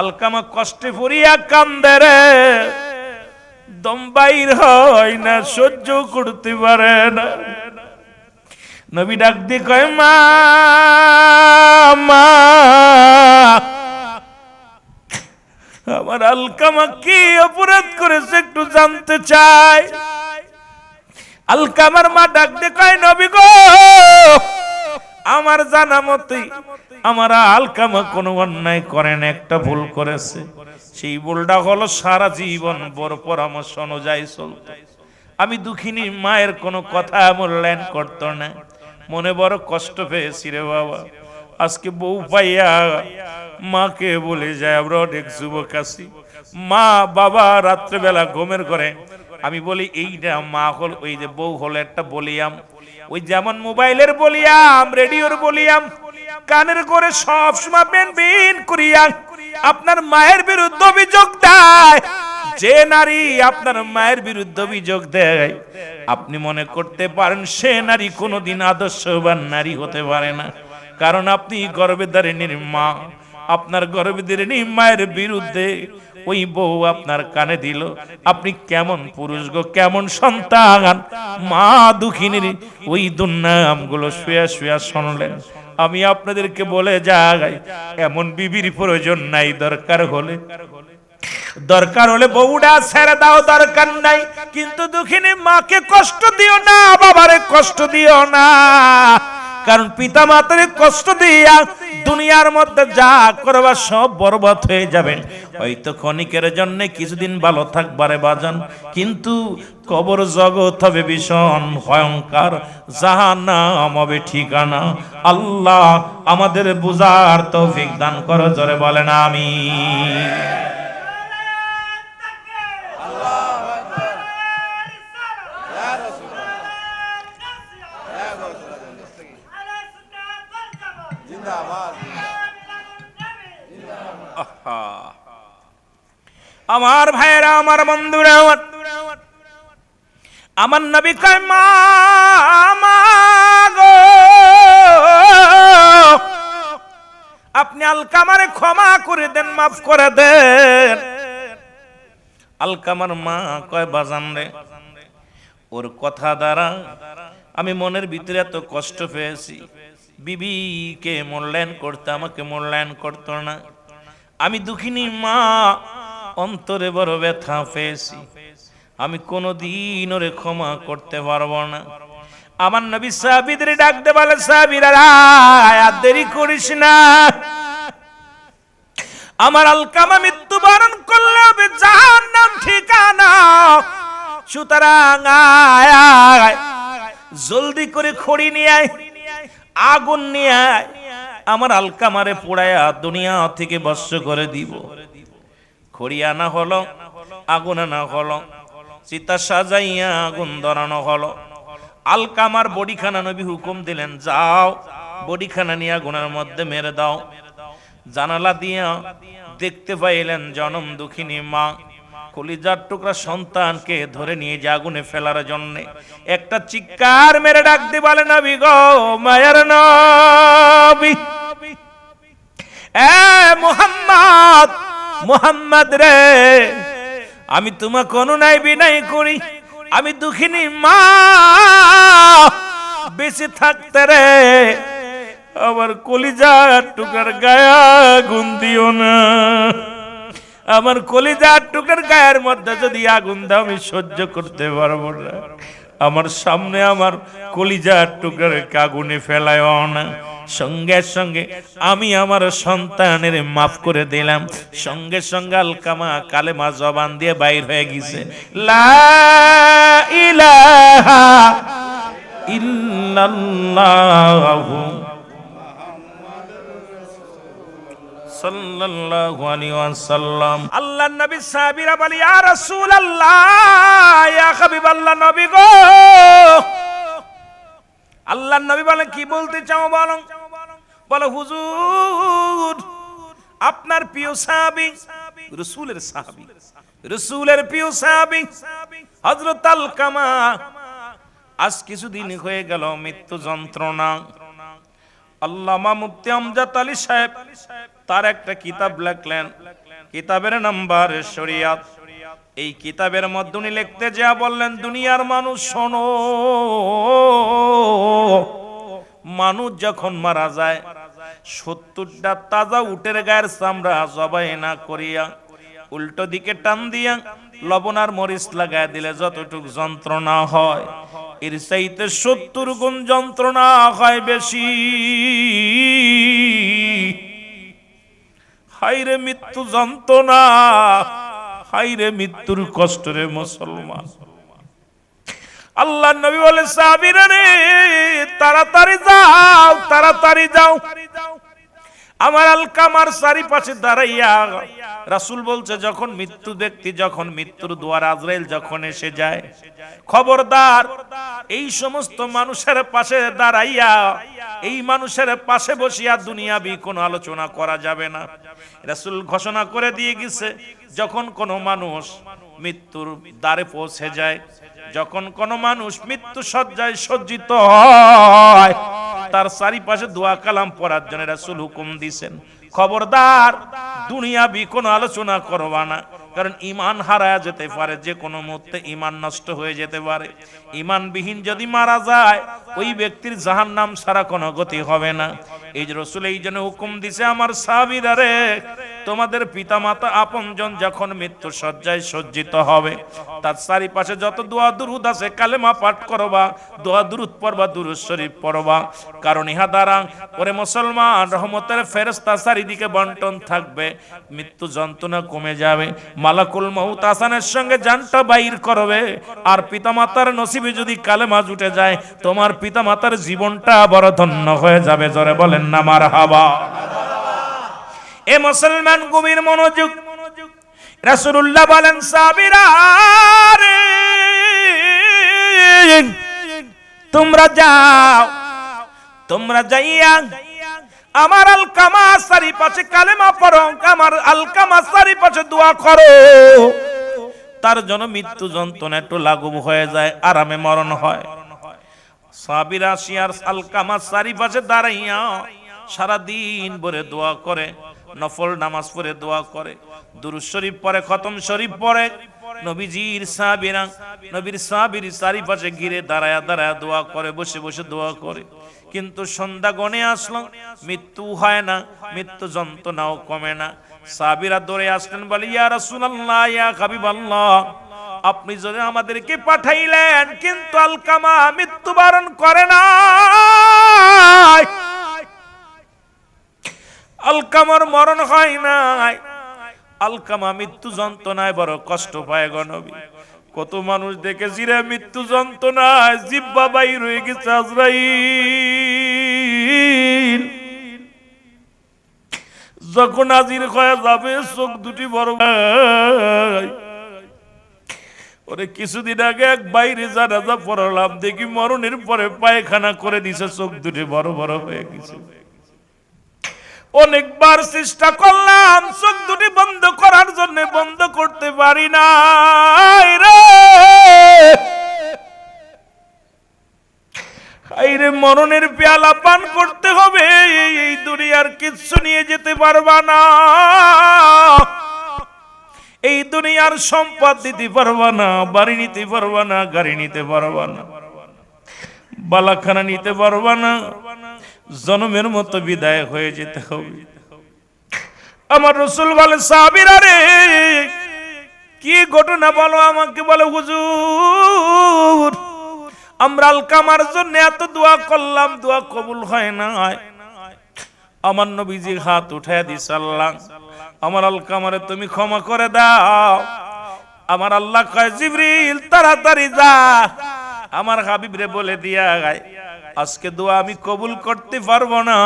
আলকামা কষ্টে পড়িয়া কান্দে রে, দম বাইর হয় না, সহ্য করতে পারে না। নবী ডাক দিয়ে কয়, মা মা, আমার আলকামা কি অপরাধ করেছে একটু জানতে চাই। আলকামার মা ডাক দিয়ে কয়, নবী গো, আমার জানা মতে আমার আলকামা কোনো অন্যায় করেন, একটা ভুল করেছে। সেই ভুলটা হলো সারা জীবন বড় পরামর্শ অনুযায়ী চলত। আমি দুঃখিনী মায়ের কোনো কথা মূল্যায়ন করত না। মনে বড় কষ্ট পেয়েছি রে বাবা। আজকে বউ পাইয়া মাকে বলে যায়, আমরা অনেক যুবক আছি, মা বাবা রাত্রেবেলা ঘুমের ঘরে আমি বলি এইটা মা হল, ওই যে বউ হলো একটা বলিয়াম, ওই যেমন মোবাইলের বলিয়াম, রেডিওর বলিয়াম, কানের করে সব সময় বেন বেন করিয়া আপনার মায়ের বিরুদ্ধে অভিযোগ দেয়। যে নারী আপনার মায়ের বিরুদ্ধে অভিযোগ দেয়, আপনি মনে করতে পারেন সে নারী কোনোদিন আদর্শবান নারী হতে পারে না। কারণ আপনি গর্ভধারিণীর মা, আপনার গর্ভধারিণী মায়ের বিরুদ্ধে ওই বউ আপনার কানে দিল, আপনি কেমন পুরুষ গো, কেমন সন্তান। মা দুঃখিনীর ওই দুর্নামগুলো শুয়া শুয়া শুনলেন। আমি আপনাদেরকে বলে যাই, এমন বিবির প্রয়োজন নাই। দরকার হলে বউটা ছেড়ে দাও, দরকার নাই। কিন্তু দুঃখিনী মাকে কষ্ট দিও না, বাবারে কষ্ট দিও না। কারণ পিতা মাতারে কষ্ট দিয়া দুনিয়ার মধ্যে যা করবা সব বরবাদ হয়ে যাবে। হয়তো ক্ষণিকের জন্য কিছুদিন ভালো থাকবারে বাজান, কিন্তু কবর জগৎ হবে ভীষণ ভয়ঙ্কর, জাহান্নাম হবে ঠিকানা। আল্লাহ আমাদের বুঝার তৌফিক দান করো, জোরে বলেন আমিন। আমার ভাইরা, আমার বন্ধুরা, আমার নবী কয়, মা গো, আপনি আলকামারে ক্ষমা করে দেন, মাফ করে দেন। আলকামার মা কয়, বাজান রে, ওর কথা দ্বারা আমি মনের ভিতরে এত কষ্ট পেয়েছি। বিবিকে মূল্যায়ন করতে, আমাকে মূল্যায়ন করতো না। আমি দুঃখিনী মা, অন্তরে বড় ব্যথা পেয়েছি। আমি কোনদিন ওরে ক্ষমা করতে পারবো না। আমার নবী সাহাবীদের ডাকতে বলে, সাহাবীরা আর দেরি করিস না, আমার আলকামা মৃত্যুবরণ করলে হবে জাহান্নাম ঠিকানা। সুতরাং আয়, জলদি করে খড়ি নিয়ে আয়, আগুন নিয়ে আয়, আমার আলকামারে পোড়ায়া দুনিয়া থেকে ভস্ম করে দিব। খড়ি আনা হলো, আগুন আনা হলো, চিতা সাজাইয়া আগুন ধরানো হলো। আলকামার বডিখানা নবী হুকুম দিলেন, যাও বডিখানা নিয়ে আগুনের মধ্যে মেরে দাও। জানালা দিয়া দেখতে পাইলেন জনম দুঃখিনী মা কলিজার টুকরা সন্তানকে ধরে নিয়ে যে আগুনে ফেলার জন্য একটা চিৎকার মেরে ডাক দিয়ে বলে, নবী গো, মায়ের নবী, এ মুহাম্মদ, মুহাম্মদ রে, আমি তোমাকে অনুনয় বিনয় করি, আমি দুঃখিনী মা বেঁচে থাকতে রে আমার কলিজার টুকরার গায়ে আগুন দিও না। আমার কলিজার টুকরার গায়ের মধ্যে যদি আগুন দাও আমি সহ্য করতে পারবো না। আমার সামনে আমার কলিজার টুকরার আগুনে ফেলায়ও না। সঙ্গে সঙ্গে আমি আমার সন্তানের মাফ করে দিলাম। সঙ্গে সঙ্গে আলকামা কালেমা জবান দিয়ে বাইর হয়ে গেছে, লা ইলাহা ইল্লাল্লাহু সাল্লাল্লাহু আলাইহি ওয়াসাল্লাম। আল্লাহর নবী সাহাবীরা বলে, ইয়া রাসূলুল্লাহ, ইয়া হাবিবাল্লাহ, নবী গো। আল্লাহর নবী বলেন, কি বলতে চাও বলো। বলে, হুজুর, আপনার প্রিয় সাহাবী, রাসূলের সাহাবী, রাসূলের প্রিয় সাহাবী হযরত আলকামা আজ কিছুদিন হয়ে গেল মৃত্যু যন্ত্রণা। আল্লামা মুফতি আমজাদ আলী সাহেব তার একটা কিতাব লিখলেন, কিতাবের নাম্বার শরিয়াত। এই কিতাবের মধ্যে উনি লিখতে যা বললেন, দুনিয়ার মানুষ শোনো, মানুষ যখন মারা যায় 70টা তাজা উটের গায়ের চামড়া জবাই না করিয়া উল্টো দিকে টান দিয়া লবণ আর মরিচ লাগায় দিলে যতটুক যন্ত্রণা হয়, এর চাইতে 70 গুণ যন্ত্রণা হয় বেশি। হাইরে মৃত্যু যন্ত্রণা, হাইরে মৃত্যুর কষ্ট রে মুসলমান। আল্লাহ নবী বলে, সাহাবীরা রে তাড়াতাড়ি যাও, তাড়াতাড়ি যাও। আমার আলকামার চারিপাশে দাঁড়াইয়া রাসূল বলছে, যখন মৃত্যু ব্যক্তি যখন মৃত্যুর দুয়ার আজরাইল যখন এসে যায়, খবরদার এই সমস্ত মানুষের পাশে দাঁড়াইয়া এই মানুষের পাশে বসিয়া দুনিয়াবি কোনো আলোচনা করা যাবে না। রাসূল ঘোষণা করে দিয়ে গেছে, যখন কোনো মানুষ মৃত্যুর দ্বারে পৌঁছে যায়, যখন কোনো মানুষ মৃত্যু শয্যায় সজ্জিত হয়, তার চারিপাশে দোয়া কালাম পড়ার জন্য রাসূল হুকুম দিয়েছেন, খবরদার দুনিয়াবি কোনো আলোচনা করবা না। কারণ ঈমান হারায়া যেতে পারে, যে কোনো মুহূর্তে ঈমান নষ্ট হয়ে যেতে পারে। ঈমানবিহীন যদি মারা যায়, ওই ব্যক্তির জাহান্নাম ছাড়া কোনো গতি হবে না। এই যে রাসূল এই জন্য হুকুম দিছে, আমার সাহাবীরা রে তোমাদের পিতামাতা আপনজন যখন মৃত্যু শয্যায় সজ্জিত হবে, তার চারিপাশে যত দোয়া দুরুদ আছে কালেমা পাঠ করবা, দোয়া দুরুদ পড়বা, দুরুদ শরীফ পড়বা। কারণ ইহা দ্বারা ওরে মুসলমান রহমতের ফেরেশতা চারিদিকে বন্টন থাকবে, মৃত্যু যন্ত্রণা কমে যাবে, মালাকুল মউত আসানের সঙ্গে জানটা বাইর করবে। আর পিতামাতার নসিবে যদি কালেমা জুটে যায়, তোমার পিতামাতার জীবনটা বড় ধন্য হয়ে যাবে। জোরে বলেন না মারহাবা। এ মুসলমান গভীর মনোযোগ। রাসূলুল্লাহ বলেন, সাহাবীরা রে তোমরা যাও, তোমরা যাইয়া আমার আলকামা চারিপাশে কালেমা পড়ো, আমার আলকামা চারিপাশে দোয়া করো, তার জন্য মৃত্যু যন্ত্রণা একটু লাঘব হয়ে যায়, আরামে মরণ হয়। সাহাবীরা শিয়ার আলকামা চারিপাশে দাঁড়াইয়া সারা দিন ভরে দোয়া করে, নফল নামাজ পড়ে দোয়া করে, দুরূদ শরীফ পড়ে, খতম শরীফ পড়ে। নবীজির সাহাবীরা নবীর সাহাবীর চারিপাশে ঘিরে দাঁড়ায়া দাঁড়ায়া দোয়া করে, বসে বসে দোয়া করে। কিন্তু সন্ধ্যা গণে আসলো, মৃত্যু হয় না, মৃত্যু যন্ত্রণাও কমে না। সাহাবীরা দৌড়ে আসলেন, বলে, ইয়া রাসূলুল্লাহ, ইয়া হাবিবাল্লাহ, আপনি যদি আমাদেরকে পাঠাইলেন, কিন্তু আলকামা মৃত্যুবরণ করে না, আলকামার মরণ হয় নাই, আলকামা মৃত্যু যন্ত্রণায় বড় কষ্ট পায় গো নবী। কত মানুষ দেখেছি রে মৃত্যু যন্ত্রণায় জিহ্বা বাইর হয়ে গেছে, আজরাইল যখন হাজির হয়ে যাবে, চোখ দুটি বড়। ওরে কিছুদিন আগে এক বাইরে জানাজা পড়ালাম, দেখি মরণের পরে পায়খানা করে দিছে, চোখ দুটি বড় বড় হয়ে গেছে। অনেকবার চেষ্টা করলাম চোখ দুটি বন্ধ করার জন্য, বন্ধ করতে পারি না রে। আইরে মরণের পেয়ালা পান করতে হবে, এই দুনিয়ার কিচ্ছু নিয়ে যেতে পারবা না, এই দুনিয়ার সম্পদ দিতে পারবা না, বাড়ি নিতে পারবা না, গাড়ি নিতে পারবা না, বালাখানা নিতে পারবা না, জন্মের মতো বিদায় হয়ে যেতে হবে। আমার রাসূল বলে, সাহাবীরা রে কি ঘটনা বলো আমাকে। বলে, হুজুর আমরা আলকামার জন্য এত দোয়া করলাম, দোয়া কবুল হয় না। আমার নবীজি হাত উঠায় দিছে, আল্লাহ আমার আলকামারে তুমি ক্ষমা করে দাও। আমার আল্লাহ কয়, জিবরিল তাড়াতাড়ি যা আমার হাবিবরে বলে দিয়া গায়, আজকে দোয়া আমি কবুল করতে পারবো না।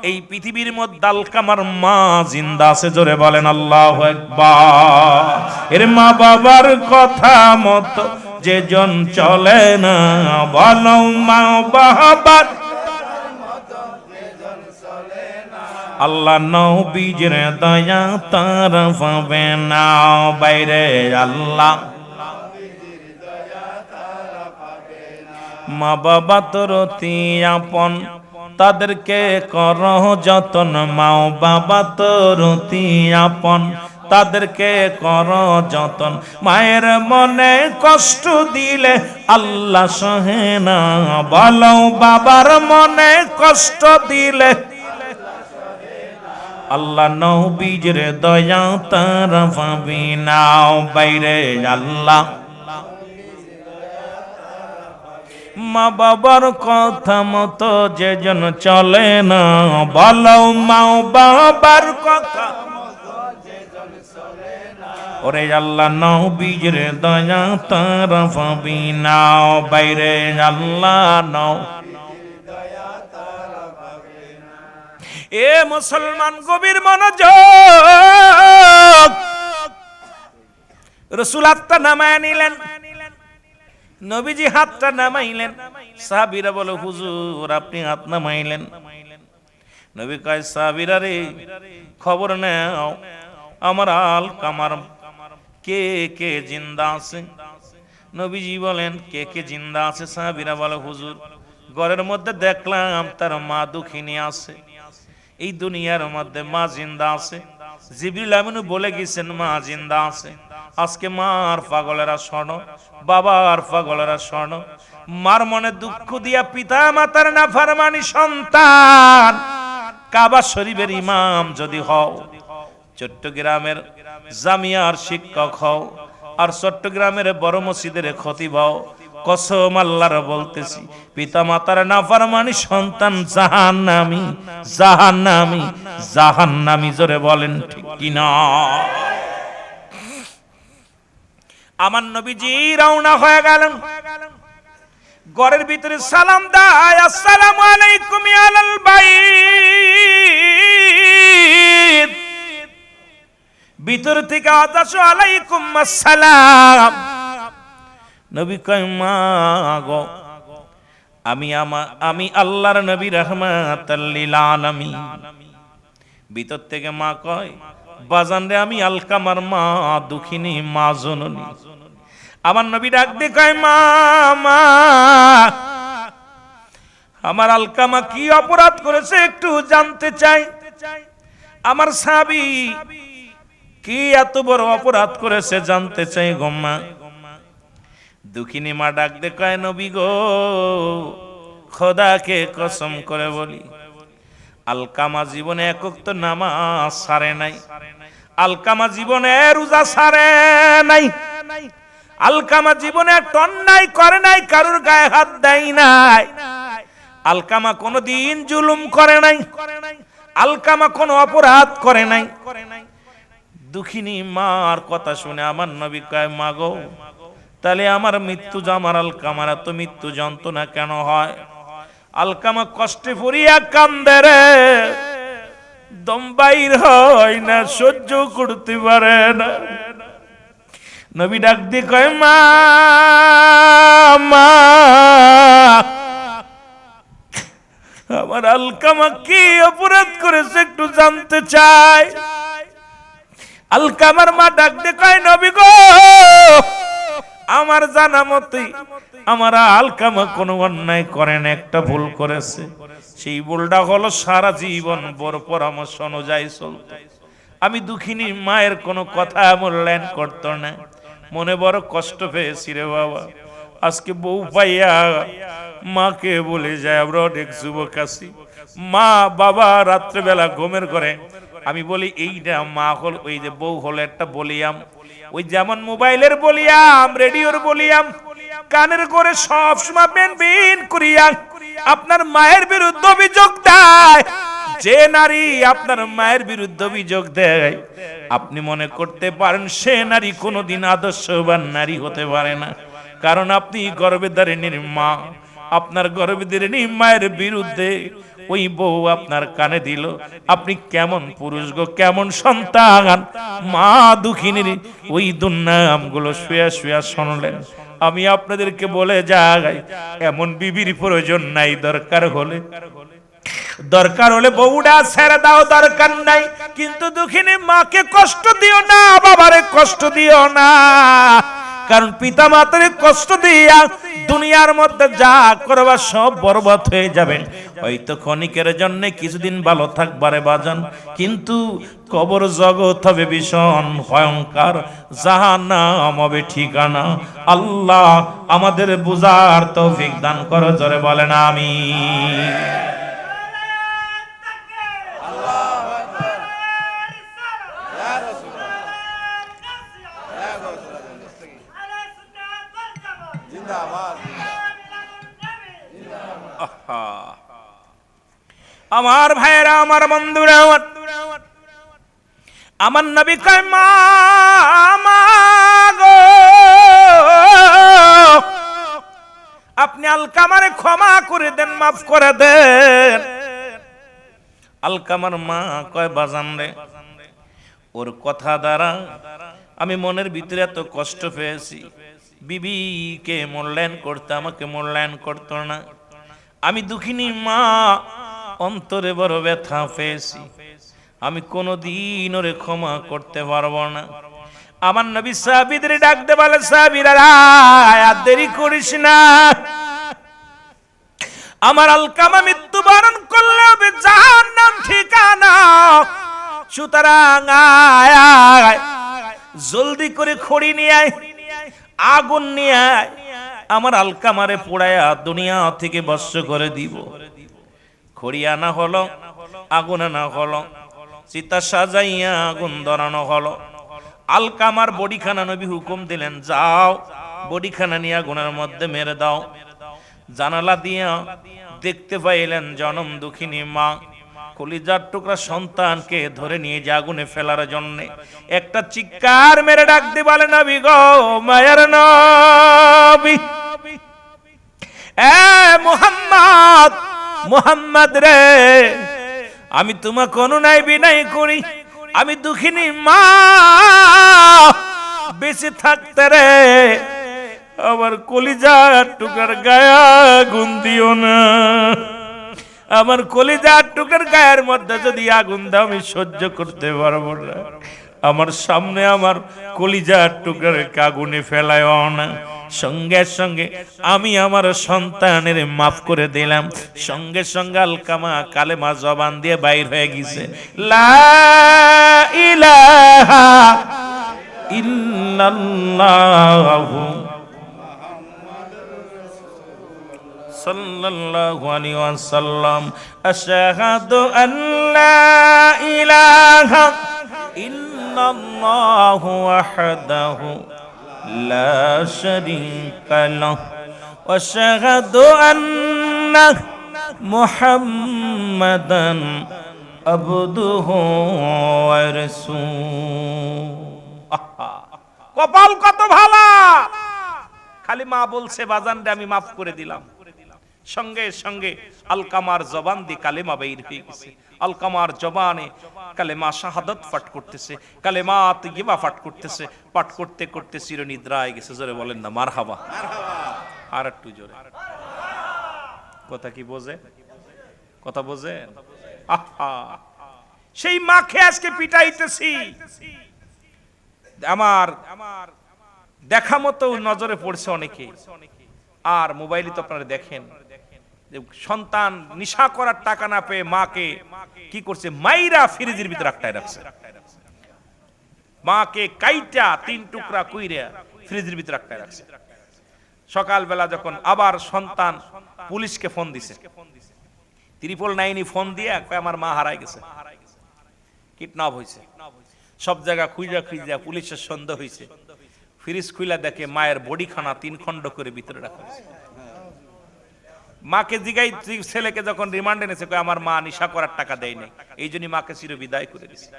এই পৃথিবীর মধ্যে আলকামার মা জিন্দা আছে, জোরে বলেন আল্লাহু আকবার। এর মা বাবার কথা মতো যেজন চলে না, বলো মা বাবার আল্লাহ নবীর দয়া তার পাবে না। বাইরে আল্লাহ মা বাবা তোর অতি আপন, তাদেরকে কর যতন, মাও বাবা তোর অতি আপন, তাদেরকে কর যতন। মায়ের মনে কষ্ট দিলে আল্লাহ সহে না, বলো বাবার মনে কষ্ট দিলে আল্লাহ নবীর দয়া তারা পাবি না। বাইরে আল্লাহ মা বাবার কথা মতো যে জন চলে না, বলো মা বাবার কথা ওরে আল্লাহ নবীর দয়া তারা পাবি না। বাইরে আল্লাহ নও এ মুসলমান গভীর মনোযোগ। রাসূল হাতটা নামায় নিলেন, নবীজি হাতটা নামাইলেন। সাহাবীরা বলে হুজুর আপনি হাত নামাইলেন। নবী কয় সাহাবীরা রে খবর নাও আমার আলকামার কে কে জিন্দা আছে। নবীজি বলেন কে কে জিন্দা আছে? সাহাবীরা বলে হুজুর ঘরের মধ্যে দেখলাম তার মা দুঃখিনী আছে, এই দুনিয়ার মধ্যে মা জিন্দা আছে। জিবরিল আমিন বলে গেছেন মা জিন্দা আছে। আজকে মার পাগলেরা শোনো, বাবার পাগলেরা শোনো। মার মনে দুঃখ দিয়া পিতা মাতার নাফরমানি সন্তান কাবা শরীফের ইমাম যদি হও, চট্টগ্রামের জামিয়ার শিক্ষক হও, আর চট্টগ্রামের বড় মসজিদের খতিব হও, কসম আল্লাহর বলতেছি পিতা মাতার নাফরমানি সন্তান জাহান্নামী, জাহান্নামী, জাহান্নামী। জোরে বলেন ঠিক কিনা? আমার নবীজি রওনা হয়ে গেলেন, ঘরের ভিতরে সালাম দেয় আসসালামু আলাইকুম আলাল বাইত, ভিতর থেকে আদাস আলাইকুম আসসালাম। নবী কয় মা গো আমি আল্লাহর নবী রাহমাতাল লিল আলামিন। ভিতর থেকে মা কয় বাজান রে আমি আলকামার মা দুঃখিনী মা জননী। আমার নবী ডাক দিয়ে কয় মা মা আমার আলকামা কি অপরাধ করেছে একটু জানতে চাই। আমার সাহাবী কি এত বড় অপরাধ করেছে জানতে চাই গো মা। দুঃখিনী মা ডাক দিয়ে কয় নবী গো খোদাকে কসম করে বলি আলকামা জীবনে একক তো নামাজ সারে নাই, আলকামা জীবনে রোজা সারে নাই, আলকামা জীবনে একটা অন্যায় করে নাই, কারুর গায়ে হাত দেয় নাই, আলকামা কোনোদিন জুলুম করে নাই, আলকামা কোনো অপরাধ করে নাই। দুঃখিনী মার কথা শুনে আমার নবী কয় মা গো তাহলে আমার মৃত্যু আমার আলকামার এত মৃত্যু যন্ত্রণা কেন হয়? আলকামা কষ্টে পড়িয়া কান্দে রে, দম বাইর হয় না, সহ্য করতে পারে না। নবী ডাক দিয়ে কয় মা মা আমার আলকামা কি অপরাধ করেছে একটু জানতে চাই। আলকামার মা ডাক দিয়ে কয় নবী গো আমার জানা মতে আমার আলকামা কোনো অন্যায় করেন, একটা ভুল করেছে। সেই ভুলটা হলো সারা জীবন বড় পরামর্শ অনুযায়ী চলত। আমি দুঃখিনী মায়ের কোনো কথা মূল্যায়ন করত না, মনে বড় কষ্ট পেয়েছি রে বাবা। আজকে বউ পাইয়া মাকে বলে যায়, আমরা অনেক যুবক আছি মা বাবা রাত্রেবেলা ঘুমের ঘরে আমি বলি এইটা মা হল, ওই যে বউ হলো একটা বলিয়াম, ওই যেমন মোবাইলের বলিয়াম, রেডিওর বলিয়াম, কানের করে সব সময় বেন বেন করিয়া আপনার মায়ের বিরুদ্ধে অভিযোগ দেয়। যে নারী আপনার মায়ের বিরুদ্ধে অভিযোগ দেয় আপনি মনে করতে পারেন সে নারী কোনোদিন আদর্শবান নারী হতে পারে না, কারণ আপনি গর্ভধারিণীর মা, আপনার গর্ভধারিণী মায়ের বিরুদ্ধে ওই বউ আপনার কানে দিল, আপনি কেমন পুরুষ গো, কেমন সন্তান। মা দুঃখিনীর ওই দুর্নামগুলো শুয়া শুয়া শুনলেন। আমি আপনাদেরকে বলে যাই এমন বিবির প্রয়োজন নাই, দরকার হলে বউটা ছেড়ে দাও, দরকার নাই, কিন্তু দুঃখিনী মাকে কষ্ট দিও না, বাবারে কষ্ট দিও না। কারণ পিতা মাতার কষ্ট দিয়া দুনিয়ার মধ্যে যা করবা সব বরবাদ হয়ে যাবে। হয়তো ক্ষণিকের জন্য কিছুদিন ভালো থাকবারে বাজান, কিন্তু কবর জগৎ হবে ভীষণ ভয়ঙ্কর, জাহান্নাম হবে ঠিকানা। আল্লাহ আমাদের বুঝার তৌফিক দান করো, জোরে বলেন আমিন। আমার ভাইরা, আমার বন্ধুরা, আমার নবী কয় মা গো, আপনি আলকামারে ক্ষমা করে দেন, মাফ করে দেন। আলকামার মা কয় বাজান রে, ওর কথা দ্বারা আমি মনের ভিতরে এত কষ্ট পেয়েছি। বিবিকে মূল্যায়ন করতে, আমাকে মূল্যায়ন করতো না। আমি দুঃখিনী মা, অন্তরে বড় ব্যথা পেয়েছি। আমি কোনদিন ওরে ক্ষমা করতে পারবো না। আমার নবী সাহাবীদের ডাকতে বলে, সাহাবীরা আর দেরি করিস না, আমার আলকামা মৃত্যুবরণ করলে হবে জাহান্নাম ঠিকানা। সুতরাং আয়, জলদি করে খড়ি নিয়ে আয়, আগুন নিয়ে আয়, আমার আলকামারে পোড়ায়া দুনিয়া থেকে ভস্ম করে দিব। খড়ি আনা হলো, আগুন আনা হলো, চিতা সাজাইয়া আগুন ধরানো হলো। আলকামার বডিখানা নবী হুকুম দিলেন, যাও বডিখানা নিয়ে আগুনের মধ্যে মেরে দাও। জানালা দিয়া দেখতে পাইলেন জনম দুঃখিনী মা কলিজার টুকরা সন্তানকে ধরে নিয়ে যে আগুনে ফেলার জন্য একটা চিৎকার মেরে ডাক দিয়ে বলে, নবী গো, মায়ের নবী, এ মুহাম্মদ, মুহাম্মদ রে, আমি তোমাকে অনুনয় বিনয় করি, আমি দুঃখিনী মা, বেঁচে থাকতে রে আমার কলিজার টুকরার গায়ে আগুন দিও না। আমার কলিজার টুকরার গায়ের মধ্যে যদি আগুন দাও আমি সহ্য করতে পারবো না। আমার সামনে আমার কলিজার টুকরার আগুনে ফেলায়ও না। সঙ্গে সঙ্গে আমি আমার সন্তানের মাফ করে দিলাম। সঙ্গে সঙ্গে আলকামা কালেমা জবান দিয়ে বাইর হয়ে গেছে, লা ইলাহা ইল্লাল্লাহু সাল্লাল্লাহু আলাইহি ওয়াসাল্লাম, আশহাদু আল্লা ইলাহা ইল্লাল্লাহু ওয়াহদাহু লা শারীকা লাহু ওয়া আশহাদু আন্না মুহাম্মাদান আবদুহু ওয়া রাসূলুহু। কপাল কত ভালো, খালি মা বলছে বাজান রে আমি মাফ করে দিলাম। সঙ্গে সঙ্গে আলকামার জবান দিয়ে কালেমা বের হয়ে গেছে। আলকামার জবানে কালেমা শাহাদাত পাঠ করতেছে, কালেমা তাইয়্যিবা পাঠ করতেছে। পাঠ করতে করতে চিরনিদ্রায় গেছে। জোরে বলেন না মারহাবা। আর একটু জোরে। কথা কি বোঝে? কথা বোঝে? আহা, সেই মাকে আজকে পিটাইতেছি। আমার দেখা মতো নজরে পড়ছে অনেকে। আর মোবাইলে তো আপনারা দেখেন, সন্তান নিশা করার টাকা না পেয়ে মাকে কি করছে, মাইরা ফ্রিজের ভিতরে আটকায় রাখছে। মাকে কাইটা 3 টুকরা কইরা ফ্রিজের ভিতরে আটকায় রাখছে। সকালবেলা যখন আবার সন্তান পুলিশকে ফোন দিছে, 999 ফোন দিয়ে কয় আমার মা হারাই গেছে, কিডন্যাপ হয়েছে। সব জায়গা খুঁজা খুঁজা পুলিশের সন্দেহ হয়েছে। ফ্রিজ খুইলা দেখে মায়ের বডিখানা 3 খণ্ড করে ভিতরে রাখা হয়েছে। মাকে জিগাই, ছেলেকে যখন রিমান্ডে এনেছে কয় আমার মা নিশা করার টাকা দেয় নাই, এই জন্য মাকে চির বিদায় করে দিয়েছে।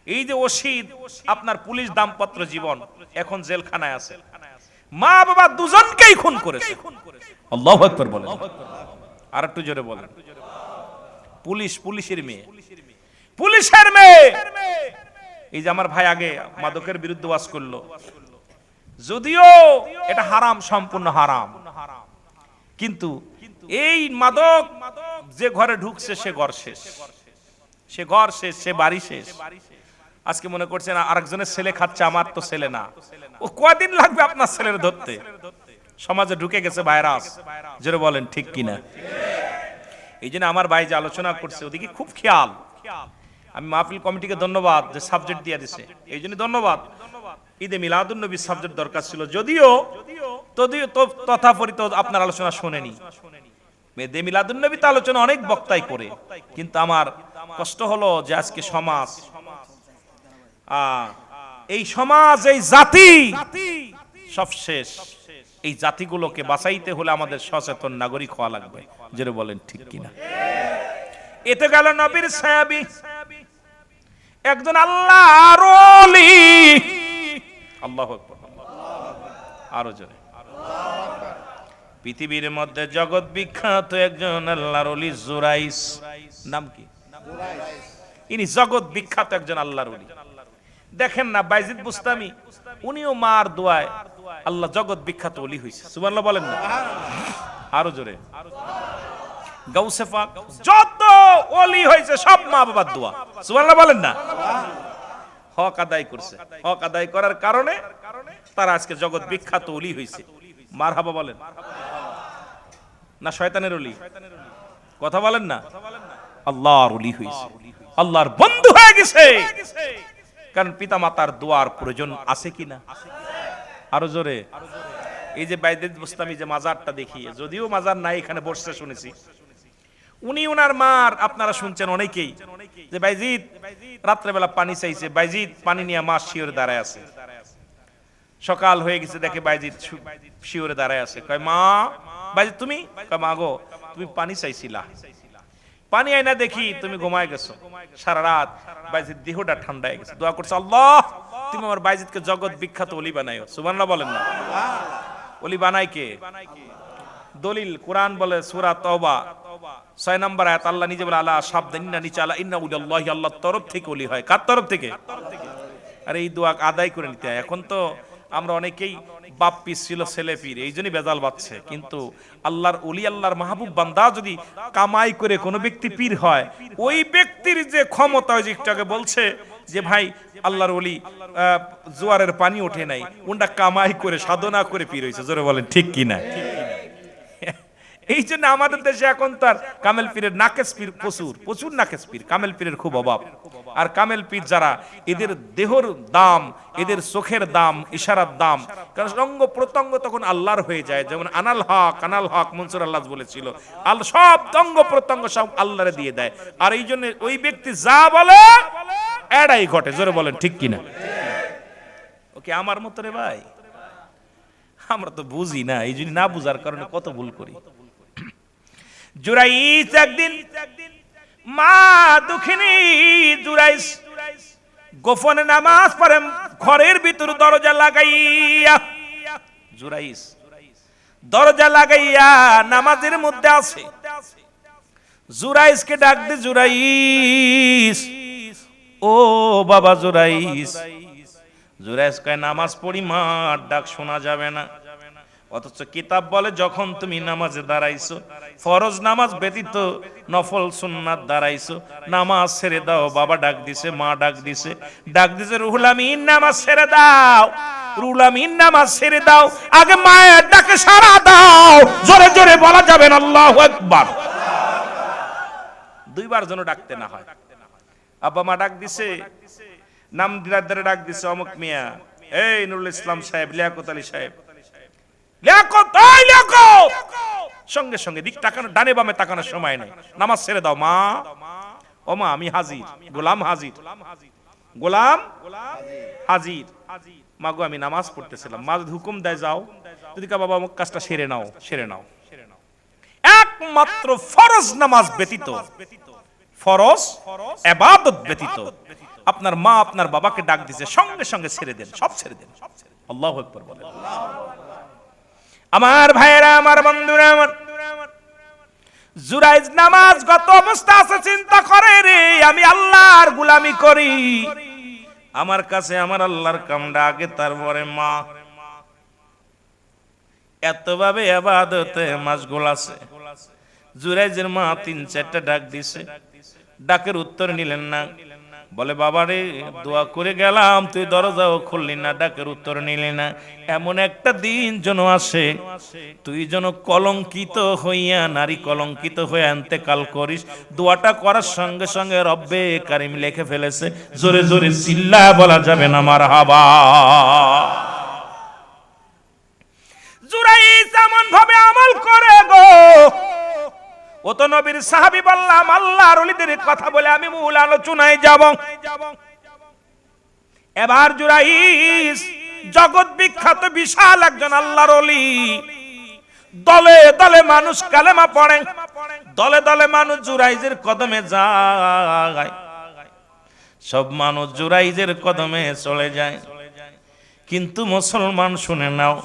এই যে অসিদ আপনার পুলিশ দাম্পত্য জীবন এখন জেলখানায় আছে, মা বাবা দুজনকেই খুন করেছে। আল্লাহু আকবার বলেন। আর একটু জোরে বলেন। পুলিশের মেয়ে, পুলিশের মেয়ে। এই যে আমার ভাই আগে মাদকের বিরুদ্ধে ওয়াজ করলো, যদিও এটা হারাম, সম্পূর্ণ হারাম, কিন্তু এই মাদক যে ঘরে ঢুকছে সে ঘর শেষ, সে ঘর শেষ, সে বাড়ি শেষ। আজকে মনে করছেন আরেকজনের ছেলে খাচ্ছে, আমার তো ছেলে না। ও কয়দিন লাগবে আপনার ছেলের ধরতে? সমাজে ঢুকে গেছে ভাইরাস, যেটা বলেন ঠিক কিনা? এই জন্য আমার ভাই যে আলোচনা করছে ওদিকে খুব খেয়াল। আমি মাহফিল কমিটিকে ধন্যবাদ যে সাবজেক্ট দিয়ে দিছে, এই জন্য ধন্যবাদ। ঈদে মিলাদুন নবী সাবজেক্ট দরকার ছিল, যদিও তথাপরিত আপনার আলোচনা শোনেনি। ঈদে মিলাদুন নবী তো আলোচনা অনেক বক্তাই করে, কিন্তু আমার কষ্ট হলো যে আজকে সমাজ, এই সমাজ, এই জাতি সব শেষ। এই জাতিগুলোকে বাঁচাইতে হলে আমাদের সচেতন নাগরিক হওয়া লাগবে, যেটা বলেন ঠিক কিনা? এতে গেল নবীর সাহাবী, একজন আল্লাহর ওলি। আল্লাহু আকবার, আরো জোরে। পৃথিবীর মধ্যে জগৎ বিখ্যাত একজন আল্লাহর ওলি জুরাইস। নাম কি? ইনি জগৎ বিখ্যাত একজন আল্লাহর ওলি। দেখেন না বাইজিদ বুস্তামি, উনিও মার দোয়ায় আল্লাহ জগৎ বিখ্যাত ওলি হয়েছে। সুবহানাল্লাহ বলেন না? আরো জোরে। গাউসে পাক যত ওলি হয়েছে সব মা বাবার দোয়া। সুবহানাল্লাহ বলেন না? হক আদায় করছে, হক আদায় করার কারণে তারা আজকে জগৎ বিখ্যাত ওলি হয়েছে। মারহাবা বলেন না? শয়তানের ওলি? কথা বলেন না? আল্লাহর ওলি হয়েছে, আল্লাহর বন্ধু হয়ে গেছে। কারণ পিতা মাতার দোয়ার প্রয়োজন আছে কিনা? আরো জোরে। এই যে বাইজিদ বুস্তামি যে মাজারটা দেখি, যদিও মাজার নাই, এখানে বসছে শুনেছি, উনি উনার মার, আপনারা শুনছেন অনেকেই যে বাইজিদ রাত্রেবেলা পানি চাইছে, বাইজিদ পানি নিয়ে মা শিওরে দাঁড়ায় আছে। সকাল হয়ে গেছে, দেখে বাইজিদ শিওরে দাঁড়ায় আছে। কয় মা, বাইজিদ তুমি? কয় মা গো, তুমি পানি চাইছিলা, পানি আইনা দেখি তুমি ঘুমায় গেছো। সারা রাত বাইজিদ দেহটা ঠান্ডা হয়ে গেছে, দোয়া করছে, আল্লাহ তুমি আমার বাইজিদকে জগৎ বিখ্যাত ওলি বানাইও। সুবহানাল্লাহ বলেন না? ওলি বানাই কে? দলিল কোরআন বলে সূরা তাওবা 6 নম্বর আয়াত, আল্লাহ নিজে বলে আলা শাবদান্না নিচে আলা ইন্না উলিল্লাহি, আল্লাহর তরফ থেকে ওলি হয়। কার তরফ থেকে? আরে এই দোয়া আদায় করে নিতে হয়। এখন তো আমরা অনেকেই বাপ পীর ছিল, ছেলে পীর, এই জন্যই বেজাল বাচ্ছে। কিন্তু আল্লাহর ওলি, আল্লাহর মাহবুব বান্দা যদি কামাই করে কোনো ব্যক্তি পীর হয়, ওই ব্যক্তির যে ক্ষমতা, ওই যেটাকে বলছে যে ভাই আল্লাহর ওলি জোয়ারের পানি ওঠে নাই, ওটা কামাই করে সাধনা করে পীর হয়েছে। জোরে বলেন ঠিক কিনা? এই জন্য আমাদের দেশে এখন তার কামেল পীরের নাকেশ পীর প্রচুর, প্রচুর নাকেশ পীর, কামেল পীরের খুব অভাব। আর কামেল পীর যারা, এদের দেহর দাম, এদের চোখের দাম, ইশারার দাম, কারণ অঙ্গ প্রত্যঙ্গ তখন আল্লাহর হয়ে যায়। যেমন আনাল হক মনসুর আল্লাহ বলেছিল, আল্লাহ সব অঙ্গ প্রত্যঙ্গ সব আল্লাহরে দিয়ে দেয়। আর এই জন্য ওই ব্যক্তি যা বলে এটাই ঘটে। জোরে বলেন ঠিক কিনা? ওকে আমার মতো রে ভাই, আমরা তো বুঝি না, এই জন্য না বুঝার কারণে কত ভুল করি। জুরাইস একদিন, মা দুঃখিনী জুরাইস গোপনে নামাজ পড়ে ঘরের ভিতর দরজা লাগাইয়া, জুরাইস দরজা লাগাইয়া নামাজের মধ্যে আছে। জুরাইসকে ডাক দে, জুরাইস, ও বাবা জুরাইস। জুরাইস কয় নামাজ পড়ি মা, ডাক শোনা যাবে না। অথচ কিতাব বলে যখন তুমি নামাজে দাঁড়াইছো, ফরজ নামাজ ব্যতীত নফল সুন্নাত দাঁড়াইছো, নামাজ ছেড়ে দাও। বাবা ডাক দিছে, মা ডাক দিছে, ডাক দিছে রুহুল আমিন নামাজ ছেড়ে দাও, রুহুল আমিন নামাজ ছেড়ে দাও। আগে মায়ের ডাকে সাড়া দাও। জোরে জোরে বলা যাবে না আল্লাহু আকবার। দুইবার যেন ডাকতে না হয়। আব্বা মা ডাক দিছে, নাম দিলাদারে ডাক দিছে, অমুক মিয়া, এই নুরুল ইসলাম সাহেব, লিয়াকত আলী সাহেব, সঙ্গে সঙ্গে দিক তাকানো, ডানে বামে তাকানোর সময় নেই, নামাজ ছেড়ে দাও মা। ও মা আমি হাজির, গোলাম হাজির, গোলাম হাজির। মা গো আমি নামাজ পড়তেছিলাম। মা যদি হুকুম দেয় যাও, যদি কা বাবা অমুক কাজটা সেরে নাও, সেরে নাও। একমাত্র ফরজ নামাজ ব্যতীত, ফরজ ইবাদত ব্যতীত আপনার মা আপনার বাবাকে ডাক দিছে, সঙ্গে সঙ্গে ছেড়ে দেন, সব ছেড়ে দেন। আল্লাহু আকবার বলেন। আমার ভাইরা, আমার বন্ধুরা, আমার জুরাইজ নামাজগত অবস্থা আছে, চিন্তা করে রে আমি আল্লাহর গোলামি করি, আমার কাছে আমার আল্লাহর কামটা আগে, তারপরে মা। এতভাবে ইবাদতে মাশগুল আছে। জুরাইজের মা 3-4টা ডাক দিছে, ডাকের উত্তর নিলেন না। বলে বাবা রে, দোয়া করে গেলাম, তুই দরজাও খুললি না, ডাকের উত্তর নিলি না। এমন একটা দিন যেন আসে তুই যেন কলঙ্কিত হইয়া, নারী কলঙ্কিত হইয়া ইন্তেকাল করিস। দোয়াটা করার সঙ্গে সঙ্গে রব্বে কারিম লিখে ফেলেছে, জোরে জোরে চিল্লা বলা যাবে না মারহাবা। জুরাইজ এমন ভাবে আমল করে গো, ও তো নবীর সাহাবী। বললাম আল্লাহর ওলিদের কথা বলে আমি মূল আলোচনায় যাব। এবার জুরাইজ জগৎ বিখ্যাত বিশাল একজন আল্লাহর ওলি। দলে দলে মানুষ কালেমা পড়ে, দলে দলে মানুষ জুরাইজের কদমে যায়, সব মানুষ জুরাইজের কদমে চলে যায়। কিন্তু মুসলমান শুনে নাও,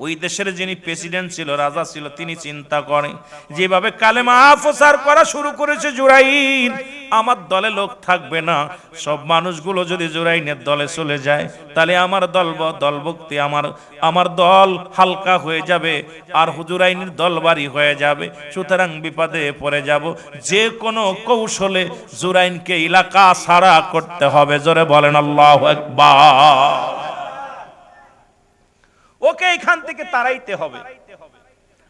ওই দেশের যিনি প্রেসিডেন্ট ছিল, রাজা ছিল, তিনি চিন্তা করেন যেভাবে কালেমা প্রচার করা শুরু করেছে জুরাইন, আমার দলে লোক থাকবে না। সব মানুষগুলো যদি জুরাইনের দলে চলে যায়, তাহলে আমার দলভুক্তি, আমার দল হালকা হয়ে যাবে, আর জুরাইনের দল ভারী হয়ে যাবে। সুতরাং বিপদে পড়ে যাব। যে কোনো কৌশলে জুরাইনকে এলাকা ছাড়া করতে হবে। জোরে বলেন আল্লাহু আকবার। ওকে এখান থেকে তাড়াইতে হবে।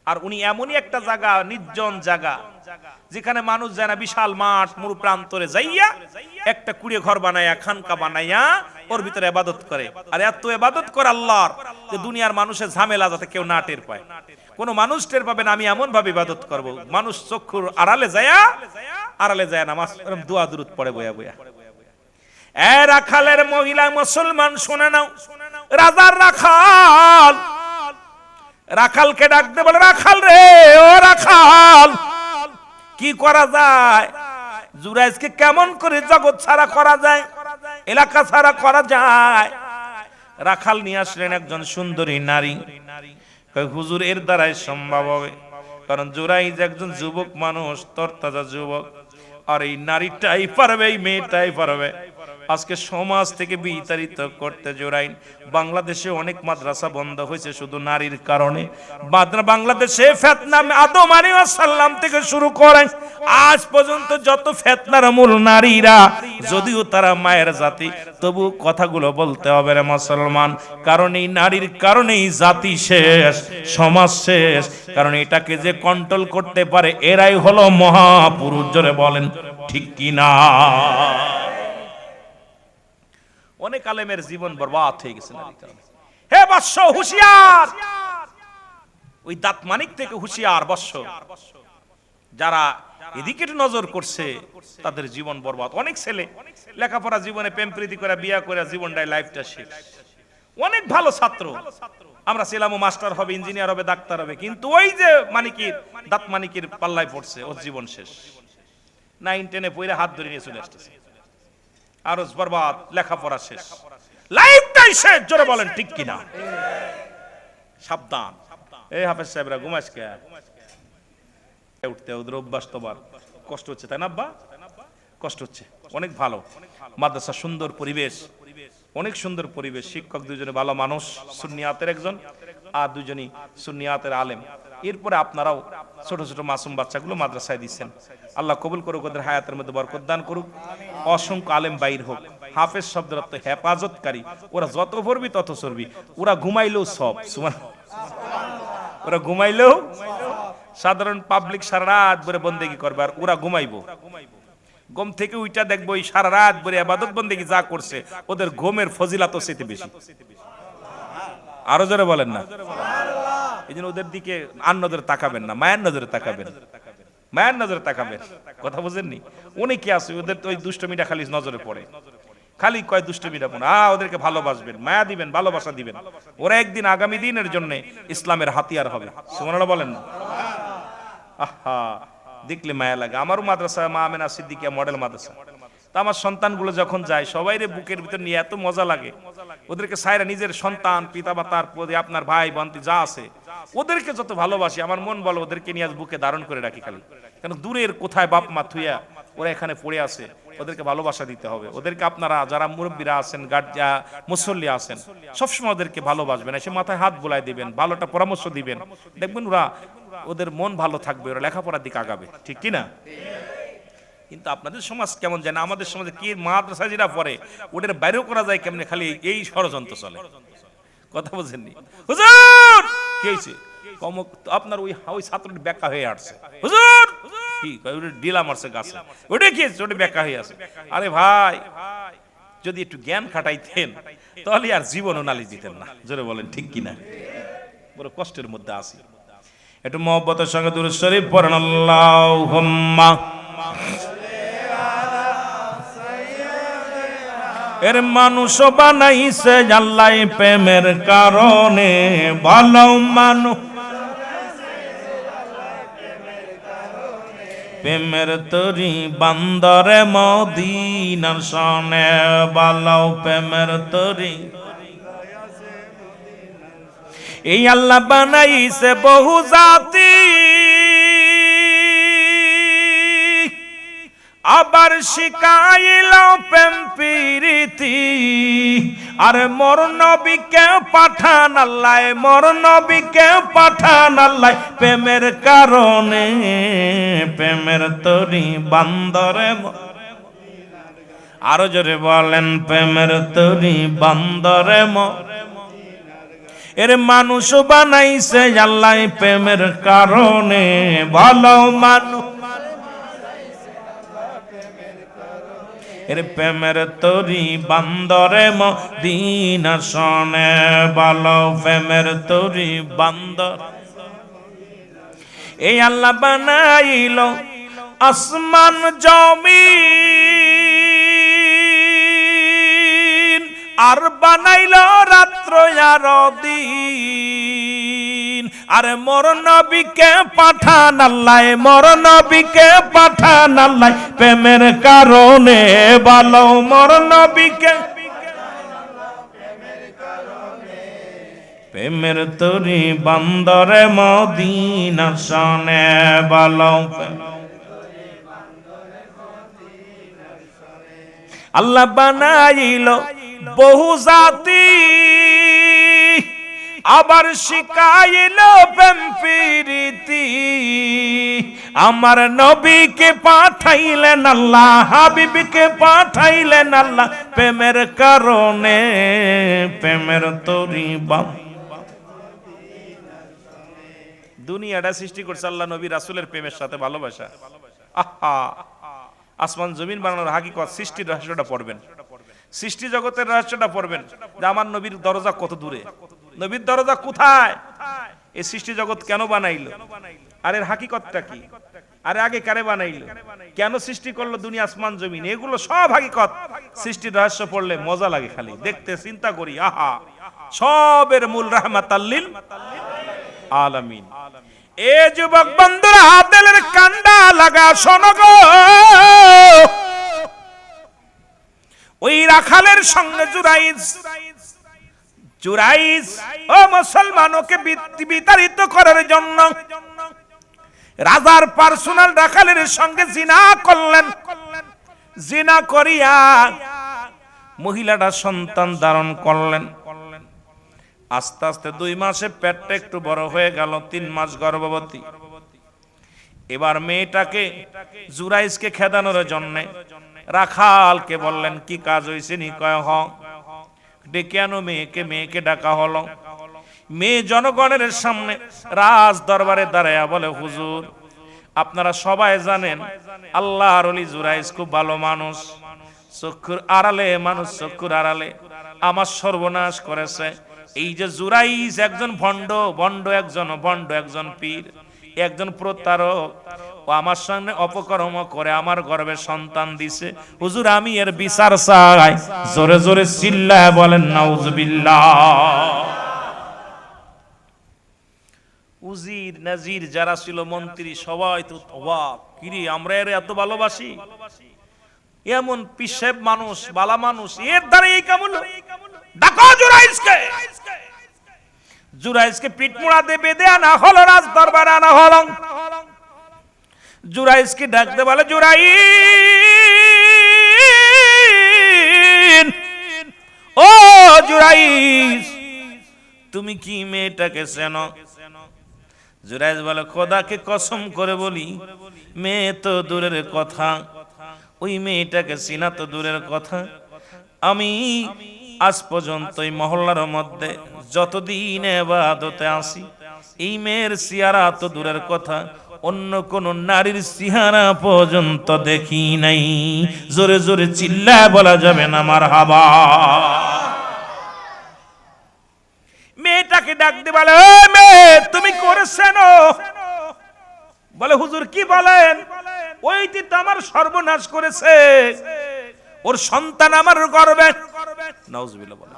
আর উনি এমনই একটা জায়গা, নির্জন জায়গা, যেখানে মানুষ যায় না, বিশাল মাঠ মরু প্রান্তরে যাইয়া একটা কুড়িয়ে ঘর বানাইয়া, খানকা বানাইয়া ওর ভিতরে ইবাদত করে। আর এত ইবাদত করে আল্লাহর যে দুনিয়ার মানুষের ঝামেলা যাতে কেউ না টের পায়। কোন মানুষ টের পাবে না আমি এমন ভাবে ইবাদত করব, মানুষ চক্ষুর আড়ালে যায় নামাজ দোয়া দুরূদ পড়ে বয়া বয়া। এ রাখালের মহিলা মুসলমান শুনে নাও, রাজার রাখালকে ডাক দে, বলে রাখাল রে, ও রাখাল, কি করা যায়? জুরাইজকে কেমন করে জগৎ ছাড়া করা যায়, এলাকা ছাড়া করা যায়? রাখাল নিয়ে আসলেন একজন সুন্দরী নারী। হুজুর এর দ্বারাই সম্ভব হবে, কারণ জুরাইজ একজন যুবক মানুষ, তরতাজা যুবক, আর এই নারীটাই পারবে, এই মেয়েটাই পারবে আজকে সমাজ থেকে বিতাড়িত করতে। জুরাইন বাংলাদেশে অনেক মাদ্রাসা বন্ধ হয়েছে শুধু নারীর কারণে। বাংলাদেশে ফিতনা আদম আলাইহিস সালাম থেকে শুরু করে আজ পর্যন্ত যত ফিতনার মূল নারীরা, যদিও তারা মায়ের জাতি, তবু কথাগুলো বলতে হবে রে মুসলমান, কারণ এই নারীর কারণেই জাতি শেষ, সমাজ শেষ। কারণ এটাকে যে কন্ট্রোল করতে পারে এরাই হলো মহাপুরুষ। জোরে বলেন ঠিক কি না? অনেক আলেমের জীবন বরবাদ হয়ে গেছে নারীর কারণে। হে বৎস হুঁশিয়ার, ওই দাঁত মানিক থেকে হুঁশিয়ার বৎস, যারা এদিকে নজর করছে তাদের জীবন বরবাদ। অনেক ছেলে লেখাপড়া জীবনে প্রেম প্রীতি করে বিয়ে করে জীবনটাই লাইফটা শেষ। অনেক ভালো ছাত্র আমরা ছিলাম, ও মাস্টার হবে, ইঞ্জিনিয়ার হবে, ডাক্তার হবে, কিন্তু ওই যে মানিকের দাঁত মানিকের পাল্লায় পড়ছে, ওর জীবন শেষ। 9 10-এ পড়ে হাত ধরে নিয়ে চলে আসতেছে, আরো বরবাদ, লেখাপড়া শেষ, লাইফটাই শেষ। জোরে বলেন ঠিক কিনা? সাবধান। এই হাফেজ সাহেবরা ঘুমাস কে? উঠতে ওদের অভ্যাস, তোমার কষ্ট হচ্ছে তাই না আব্বা? কষ্ট হচ্ছে। অনেক ভালো মাদ্রাসা, সুন্দর পরিবেশ, অনেক সুন্দর পরিবেশ, শিক্ষক দুজনে ভালো মানুষ, সুন্নিয়াতের একজন আর দুজনই সুন্নিয়াতের আলেম। এরপরে আপনারাও ছোট ছোট মাসুম বাচ্চাগুলো মাদ্রাসায় দিচ্ছেন। আল্লাহ কবুল করুক, ওদের হায়াতের মধ্যে বরকত দান করুক। অসংখ্য আলেম বাইর হোক। হাফেজ শব্দের অর্থ হেফাজতকারী। ওরা যত পড়বি তত চড়বি। ওরা ঘুমাইলেও সব, ওরা ঘুমাইলেও, সাধারণ পাবলিক সারা রাত ভরে বন্দেগী করবে, আর ওরা ঘুমাইবো। ঘুম থেকে উইটা দেখবো এই সারা রাত ভরে ইবাদত বন্দেগী যা করছে, ওদের ঘুমের ফজিলাত সেতে বেশি। আরো জোরে বলেন না? এই জন্য ওদের দিকে আর নজরে তাকাবেন না, মায়ের নজরে তাকাবেন, মায়ের নজরে তাকাবেন। কথা বুঝেননি? উনি কি আছে, ওদের তো ওই দুষ্টমিটা খালি নজরে পড়ে, খালি কয় দুষ্টমিটা পড়ে। ওদেরকে ভালোবাসবেন, মায়া দিবেন, ভালোবাসা দিবেন। ওরা একদিন আগামী দিনের জন্য ইসলামের হাতিয়ার হবে। সুবহানাল্লাহ বলেন না? আহা, দেখলে মায়া লাগে। আমারও মাদ্রাসা মা আমেনা সিদ্দিকিয়া মডেল মাদ্রাসা। তা আমার সন্তানগুলো যখন যায় সবাইরে বুকের ভিতর নিয়ে এত মজা লাগে। ওদেরকে সাইরা নিজের সন্তান, পিতা মাতার প্রতি, আপনার ভাই বোনতি যা আছে, ওদেরকে যত ভালোবাসি, আমার মন বলে ওদেরকে নিয়ে আজ বুকে ধারণ করে রাখি খালি। কেন দূরের কোথায় বাপ মা থুইয়া ওরা এখানে পড়ে আছে, ওদেরকে ভালোবাসা দিতে হবে। ওদেরকে আপনারা যারা মুরব্বীরা আছেন, মুসল্লি আছেন, সবসময় ওদেরকে ভালোবাসবেন, এসে মাথায় হাত বোলাই দিবেন, ভালোটা পরামর্শ দিবেন। দেখবেন ওরা, ওদের মন ভালো থাকবে, ওরা লেখাপড়ার দিকে আগাবে। ঠিক কিনা? কিন্তু আপনাদের সমাজ কেমন জানে, আমাদের সমাজে কি মাদ্রাসা যেটা পড়ে ওটার বাইরেও করা যায় কেমনে, খালি এই ষড়যন্ত্র চলে। কথা বুঝেননি? হুজুর কি হয়েছে? আপনার ওই ছাত্রটি ব্যাখ্যা হয়ে আসছে, হুজুর কি ডিলা মারছে গাছে, ওটা কি ওটা ব্যাখ্যা হয়ে আছে। আরে ভাই, যদি একটু জ্ঞান খাটাইতেন তাহলে আর জীবনও নালিশ দিতেন না। জোরে বলেন ঠিক কিনা? বড় কষ্টের মধ্যে আছি। একটু মহব্বতের সঙ্গে দুরূদ শরীফ পড়েন, আল্লাহুম্মা। এর মানুষ বানাইছে আল্লাহ প্রেমের কারণে, ভালো মানুষ প্রেমের তরি বান্দরে মদিনার সনে, ভালো প্রেমের তরি। এই আল্লাহ বানাইছে বহু জাতি, আবার শিখাইল প্রেম প্রীতি। আর মোর নবীকে পাঠান আল্লাহ, মোর নবীকে পাঠান আল্লাহ প্রেমের কারণে, প্রেমের তরি বান্দরে। আরো জোরে বলেন, প্রেমের তরি বান্দরে। এর মানুষ বানাইছে আল্লাহ প্রেমের কারণে, ভালো মানুষ এর প্রেমের তরি বান্দরে মদিনা শোনে, ভালো প্রেমের তরি বান্দর। এই আল্লাহ বানাইল আসমান জমিন, আর বানাইল রাত্র আর দিন। আরে মোর নবীকে পাঠান আল্লাহ, মোর নবীকে পাঠান আল্লাহ প্রেমের কারণে, ভালো মোর নবীকে প্রেমের তরি বান্দরে মদিনা শোনে, ভালো আল্লাহ বানাইল বহু জাতি, আবার শিখাইল প্রেম প্রীতি। আমার নবীকে পাঠাইলেন আল্লাহ, হাবিবকে পাঠাইলেন আল্লাহ প্রেমের কারণে, প্রেমের তরি বাম। দুনিয়াটা সৃষ্টি করছে আল্লাহ নবী রাসূলের প্রেমের সাথে ভালোবাসা। আহা, আসমান জমিন বানানোর হাকিকত, সৃষ্টির রহস্যটা পড়বেন, সৃষ্টি জগতের রহস্যটা পড়বেন, যে আমার নবীর দরজা কত দূরে, নবীর দরজা কোথায়, এই সৃষ্টি জগৎ কেন বানাইলো, আর এর হাকিকতটা কি, আরে আগে কারে বানাইলো, কেন সৃষ্টি করলো দুনিয়া আসমান জমিন, এগুলো সব হাকিকত সৃষ্টির রহস্য পড়লে মজা লাগে, খালি দেখতে চিন্তা করি। আহা, সবের মূল রাহমাতাল লিল আলামিন। এ যুবক বন্ধুরা, দিলের কান্ডা লাগা শোনো গো, ওই রাখালের সঙ্গে জুরাইজ ও মুসলমানকে বিতাড়িত করার জন্য রাজার পার্সোনাল রাখালের সঙ্গে জিনা করলেন। জিনা করিয়া মহিলাটা সন্তান ধারণ করলেন। আস্তে আস্তে 2 মাসে পেটটা একটু বড় হয়ে গেল, 3 মাস গর্ভবতী। এবার মেয়েটাকে জুরাইজকে খেদানোর জন্য রাখালকে বললেন, কি কাজ হয়েছে নি? কয় হ। ডেকে আনো মেয়েকে। মেয়েকে ডাকা হলো। মেয়ে জনগণের সামনে রাজ দরবারে দাঁড়ায়া বলে, হুজুর আপনারা সবাই জানেন আল্লাহর ওলি জুরাইজ খুব ভালো মানুষ, চক্ষুর আড়ালে মানুষ, চক্ষুর আড়ালে আমার সর্বনাশ করেছে। এই যে জুরাইজ একজন ভণ্ড একজন পীর, একজন প্রতারক, ও আমার সামনে অপকর্ম করে আমার গর্ভে সন্তান দিছে। হুজুর আমি এর বিচার চাই। জোরে জোরে চিল্লায় বলেন নাউজুবিল্লাহ। উজির নাজির যারা ছিল, মন্ত্রী, সবাই তো অবাক, কিরে আমরা এর এত ভালোবাসি, এমন পিসেব মানুষ, বালা মানুষ, এর দ্বারা এই কাম হলো। ডাকো জুরাইজকে। জুরাইজকে পিঠ মোড়া দিয়ে বেঁধে আনা হলো, রাজ দরবারে আনা হলো। জুরাইজকে ডাকতে বলে, জুরাইজ, ও জুরাইজ তুমি কি মেয়েটাকে চেনো? জুরাইজ বলে, খোদাকে কসম করে বলি মেয়ে তো দূরের কথা, ওই মেয়েটাকে চিনা তো দূরের কথা, আমি আজ পর্যন্ত এই মহল্লার মধ্যে যতদিন ইবাদতে আসি এই মেয়ের চেহারা তো দূরের কথা, অন্য কোন নারীর চেহারা পর্যন্ত দেখি নাই। জোরে জোরে চিল্লায় বলা যাবে না মারহাবা। মেয়েটাকে ডাক দিয়ে বলে, মেয়ে তুমি করেছেন? বলে হুজুর কি বলেন? ওইটি তো আমার সর্বনাশ করেছে, ওর সন্তান আমার গর্বে। নাউজুবিল্লাহ বলে।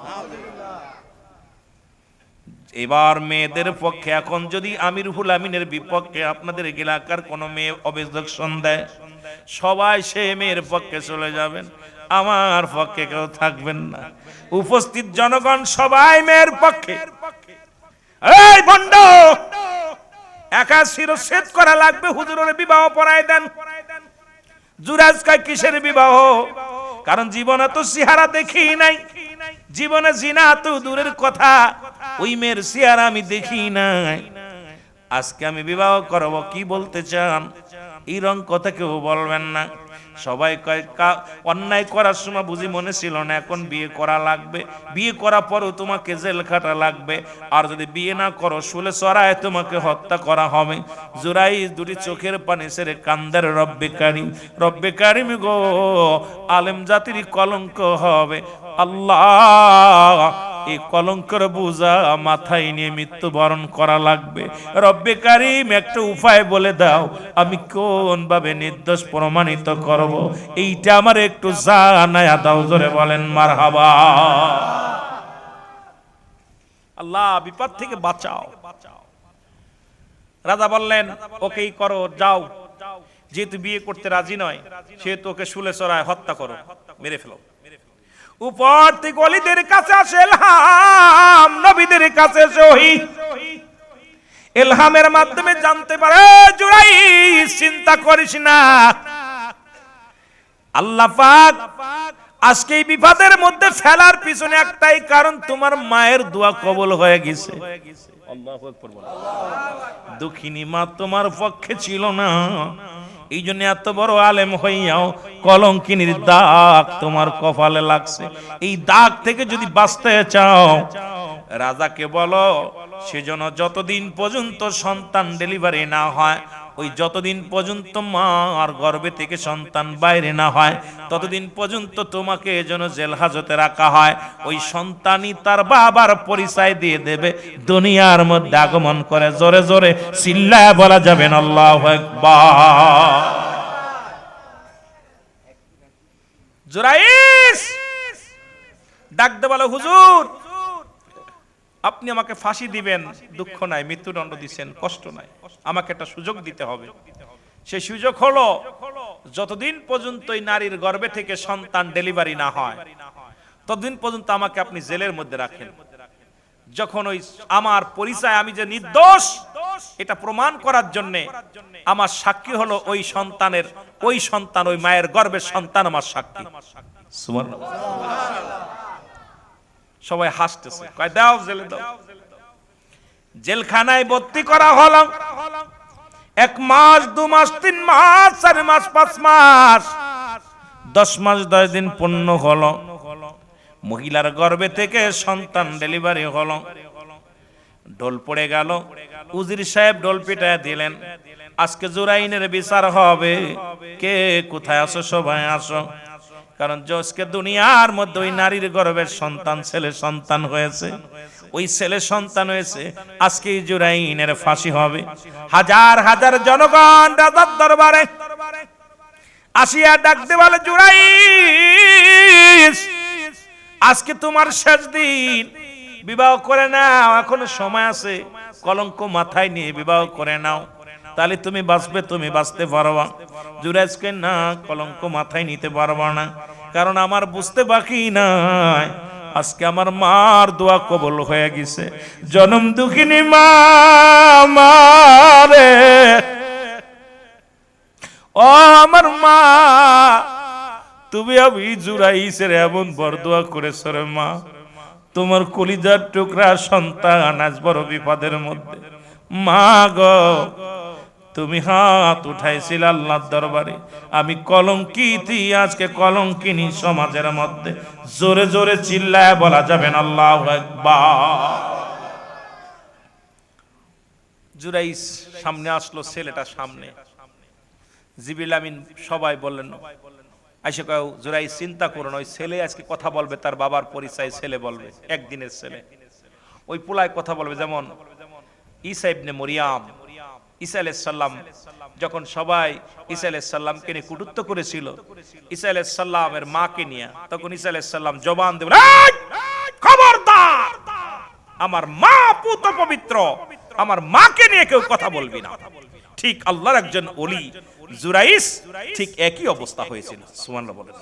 এবার মেয়েদের পক্ষে এখন যদি আমিরুল আমিনের বিপক্ষে আপনাদের এলাকার কোন মেয়ে অবজেকশন দেয়, সবাই সে মেয়ের পক্ষে চলে যাবেন, আমার পক্ষে কেউ থাকবেন না। উপস্থিত জনগণ সবাই মেয়ের পক্ষে। এই বন্ড, একা শিরচ্ছেদ করা লাগবে, হুজুরের বিবাহ পড়ায় দেন। জুরাজ কয় কিসের বিবাহ? কারণ জীবনে তো চেহারা দেখি নাই, জীবনে জিনা তো দূরের কথা, ওই মেয়ের চেহারা আমি দেখি নাই, আজকে আমি বিবাহ করব। কি বলতে চান? এই রং কথা কেউ বলবেন না। সবাই কয় অন্যায় করার সময় বুঝি মনে ছিল না, এখন বিয়ে করা লাগবে, বিয়ে করার পরও তোমাকে জেল খাটা লাগবে, আর যদি বিয়ে না করো শুলে চড়ায় তোমাকে হত্যা করা হবে। জুরাই দুটি চোখের পানি ছেড়ে কান্দার, রব্বে কারিম, রব্বে কারিম গো, আলেম জাতির কলঙ্ক হবে। আল্লাহ, এই কলঙ্কের বোঝা মাথায় নিয়ে মৃত্যুবরণ করা লাগবে। রব্বে কারিম একটা উপায় বলে দাও, আমি কোন ভাবে নির্দোষ প্রমাণিত করব, এইটা আমার একটু জানায়া দাও। জোরে বলেন মারহাবা। আল্লাহ বিপদ থেকে বাঁচাও। রাজা বললেন, ওকেই করো, যাও। যেহেতু বিয়ে করতে রাজি নয়, সেহেতু ওকে শুলে চড়ায় হত্যা করো, মেরে ফেলো। উপর থেকে ওলিদের কাছে আসে ইলহাম, নবীদের কাছে ওহী। ইলহামের মাধ্যমে জানতে পারে, জুরাই চিন্তা করিস না, আল্লাহ পাক আজকে এই বিপদের মধ্যে ফেলার পিছনে একটাই কারণ, তোমার মায়ের দোয়া কবুল হয়ে গেছে। আল্লাহু আকবার বলো। দুঃখিনী মা তোমার পক্ষে ছিল না, এই জন্য এত বড় আলেম হইয়াও কলঙ্কিনীর দাগ তোমার কপালে লাগছে। এই দাগ থেকে যদি বাঁচতে চাও, রাজাকে বলো সেজন্য যতদিন পর্যন্ত সন্তান ডেলিভারি না হয়, ওই যতদিন পর্যন্ত মার গর্ভে থেকে সন্তান বাইরে না হয়, ততদিন পর্যন্ত তোমাকে যেন জেল হাজতে রাখা হয়। ওই সন্তানই তার বাবার পরিচয় দিয়ে দেবে, দুনিয়ার মধ্যে আগমন করে। জোরে জোরে চিল্লায় বলা যাবেন আল্লাহু আকবার। জুরাইস ডাকতে বলে, হুজুর আপনি আমাকে ফাঁসি দিবেন, দুঃখ নাই, মৃত্যুদণ্ড দিচ্ছেন, কষ্ট নাই, আমাকে একটা সুযোগ দিতে হবে। সেই সুযোগ হলো, যতদিন পর্যন্ত এই নারীর গর্ভে থেকে সন্তান ডেলিভারি না হয়, ততদিন পর্যন্ত আমাকে আপনি জেলের মধ্যে রাখেন। যখন ওই আমার পরিচয়, আমি যে নির্দোষ এটা প্রমাণ করার জন্য আমার সাক্ষী হলো ওই সন্তানের, ওই সন্তান, ওই মায়ের গর্ভের সন্তান আমার সাক্ষী। সুবহানাল্লাহ। সবাই হাসতেছে, কয় দাও জেলে দাও। জেলখানায় ভর্তি করা হলো। 1 মাস, 2 মাস, 3 মাস, 4 মাস, 5 মাস, 10 মাস 10 দিন পূর্ণ হলো। মহিলার গর্ভে থেকে সন্তান ডেলিভারি হলো। ঢোল পড়ে গেল, উজির সাহেব ঢোল পিটায় দিলেন, আজকে জুরাইনের বিচার হবে। কে কোথায় আসো? সবাই আসো। কারণ আজকে দুনিয়ার মধ্যে ওই নারীর গর্ভের সন্তান ছেলে সন্তান হয়েছে, ওই ছেলে সন্তান হয়েছে, আজকে জুরাইনের ফাঁসি হবে। হাজার হাজার জনগণ রাজার দরবারে আসিয়া ডাকতে বলে, জুরাইস আজকে তোমার শেষ দিন, বিবাহ করে নাও, এখনো সময় আছে, কলঙ্ক মাথায় নিয়ে বিবাহ করে নাও, তাহলে তুমি বাঁচবে, তুমি বাঁচতে পারবা। জুরাইজকে না, কলঙ্ক মাথায় নিতে পারবা না, কারণ আমার বুঝতে বাকি নাই, আজকে আমার মার দোয়া কবুল হয়ে গেছে। জনম দুঃখিনী মা মারে, ও আমার মা, তুমি আমি জুরাইসের এমন বরদোয়া করেছো রে মা, তোমার কলিজার টুকরা সন্তান আজ বড় বিপদের মধ্যে। মা গো, তুমি হাত উঠাইছিল আল্লাহর দরবারে, আমি কলঙ্কিতি, আজকে কলঙ্কিনী সমাজের মধ্যে। জোরে জোরে চিল্লায় বলা যাবেন আল্লাহু আকবার। জুরাইস সামনে আসলো, ছেলেটা সামনে, জিবরিল আমিন সবাই বললেন, আইসা কয় জুরাইস চিন্তা করুন, ওই ছেলে আজকে কথা বলবে, তার বাবার পরিচয় ছেলে বলবে, একদিনের ছেলে। ওই পোলায় কথা বলবে, যেমন ঈসা ইবনে মরিয়াম, ঈসা আলাইহিস সালাম যখন সবাই ঈসা আলাইহিস সালামকে নিয়ে কুটুত্ব করেছিল, ঈসা আলাইহিস সালামের মাকে নিয়ে, তখন ঈসা আলাইহিস সালাম জবান দেন, খবরদার, আমার মা পুত পবিত্র, আমার মাকে নিয়ে কেউ কথা বলবি না। ঠিক আল্লাহর একজন ওলি জুরাইস, ঠিক একই অবস্থা হয়েছিল। সুবহানাল্লাহ বলেন।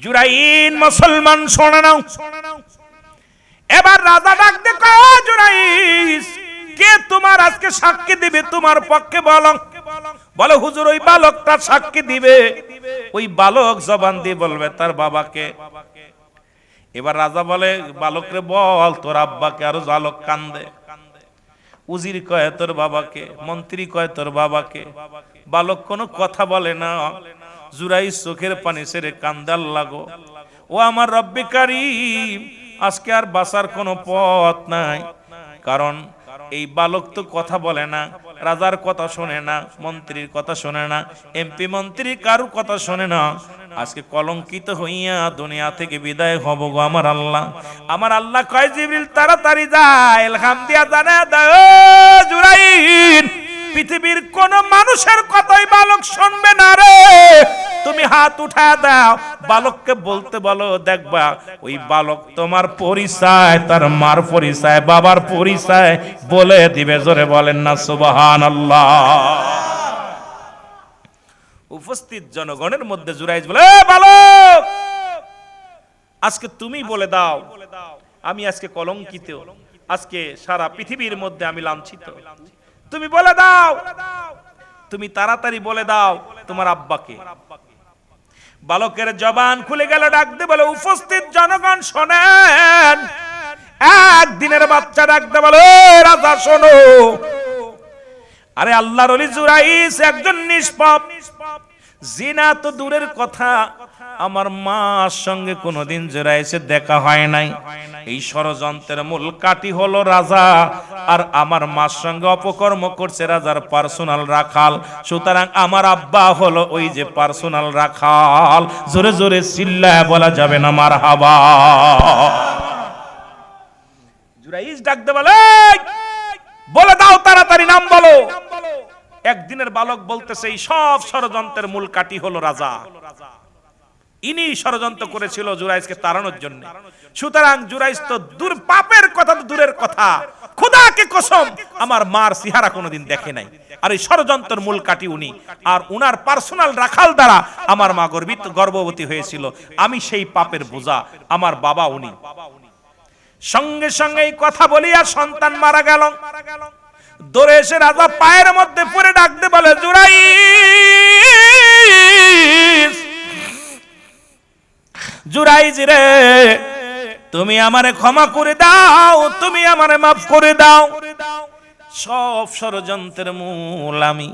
জুরাইন মুসলমান শোনা নাও, এবার রাজা ডাক দে, কয় জুরাইস, কে তোমার আজকে সাক্ষী দিবে তোমার পক্ষে? বলো। বলে হুজুর, ওই বালকটা সাক্ষী দিবে। ওই বালক জবান দিয়ে বলবে তার বাবাকে। এবার রাজা বলে, বালকরে বল তোর আব্বাকে। আরো বালক কান্দে, উজির কয় তোর বাবাকে, মন্ত্রী কয় তোর বাবাকে। বালক কোনো কথা বলে না। জুরাইস চোখের পানি ছেড়ে কান্দাল লাগো, ও আমার রব্বে কারীম, আজকে আর বাঁচার কোনো পথ নাই। কারণ এই বালক তো কথা বলে না, রাজার কথা শোনে না, মন্ত্রীর কথা শোনে না, এমপি মন্ত্রী কারুর কথা শোনে না। আজকে কলঙ্কিত হইয়া দুনিয়া থেকে বিদায় হব গো আমার আল্লাহ। আমার আল্লাহ কয়, জিবরিল তাড়াতাড়ি যায়, ইলহাম দিয়া জানা দাও জুরাইন, পৃথিবীর কোন মানুষের কথাই বালক শুনবে না রে। তুমি হাত উঠা দাও, বালককে বলতে বলো, দেখবা ওই বালক তোমার পরিচয়, তার মার পরিচয়, বাবার পরিচয় বলে দিবে। জোরে বলেন না সুবহানাল্লাহ। উপস্থিত জনগণের মধ্যে জুরাইস বলে, বালক, আজকে তুমি বলে দাও, আমি আজকে কলঙ্কিত, আজকে সারা পৃথিবীর মধ্যে আমি লাঞ্ছিত। তুমি বলে দাও, তুমি তাড়াতাড়ি বলে দাও তোমার আব্বাকে। বালকের জবান খুলে গেল, ডাক দে বলে, উপস্থিত জনগণ শোনেন। একদিনের বাচ্চা ডাক দে বলে, রাজা শোনো, আরে আল্লাহর ওলি জুরাইস একজন নিষ্পাপ। জিনা তো দূরের কথা, আমার মার সঙ্গে কোনোদিন জুরাইসের দেখা হয় নাই। এই ষড়যন্ত্রের মূল কাঠি হলো রাজা, আর আমার মার সঙ্গে অপকর্ম করছে রাজার পার্সোনাল রাখাল। সুতরাং আমার আব্বা হলো ওই যে পার্সোনাল রাখাল। জোরে জোরে চিল্লায় বলা যাবে না মারহাবা। জুরাইস ডাক দে বলে দাও তাড়াতাড়ি নাম বলো। একদিনের বালক বলতেছে, এই সব ষড়যন্ত্রের মূল কাঠি হলো রাজা। ইনি ষড়যন্ত্র করেছিল জুরাইসকে তাড়ানোর জন্য। সুতরাং জুরাইস তো দূর, পাপের কথা তো দূরের কথা, খোদাকে কসম আমার মার চেহারা কোনোদিন দেখে নাই। আর এই ষড়যন্ত্রের মূল কাঠি উনি, আর উনার পার্সোনাল রাখাল দ্বারা আমার মা গর্ভবতী হয়েছিল। আমি সেই পাপের বোঝা, আমার বাবা উনি। সঙ্গে সঙ্গে এই কথা বলিয়া সন্তান মারা গেল। দৌড়ে এসে রাজা পায়ের মধ্যে পড়ে ডাকতে বলে, জুরাইস, জুরাইস রে, তুমি আমারে ক্ষমা করে দাও, তুমি আমারে মাফ করে দাও। সব ষড়যন্ত্রের মূল আমি।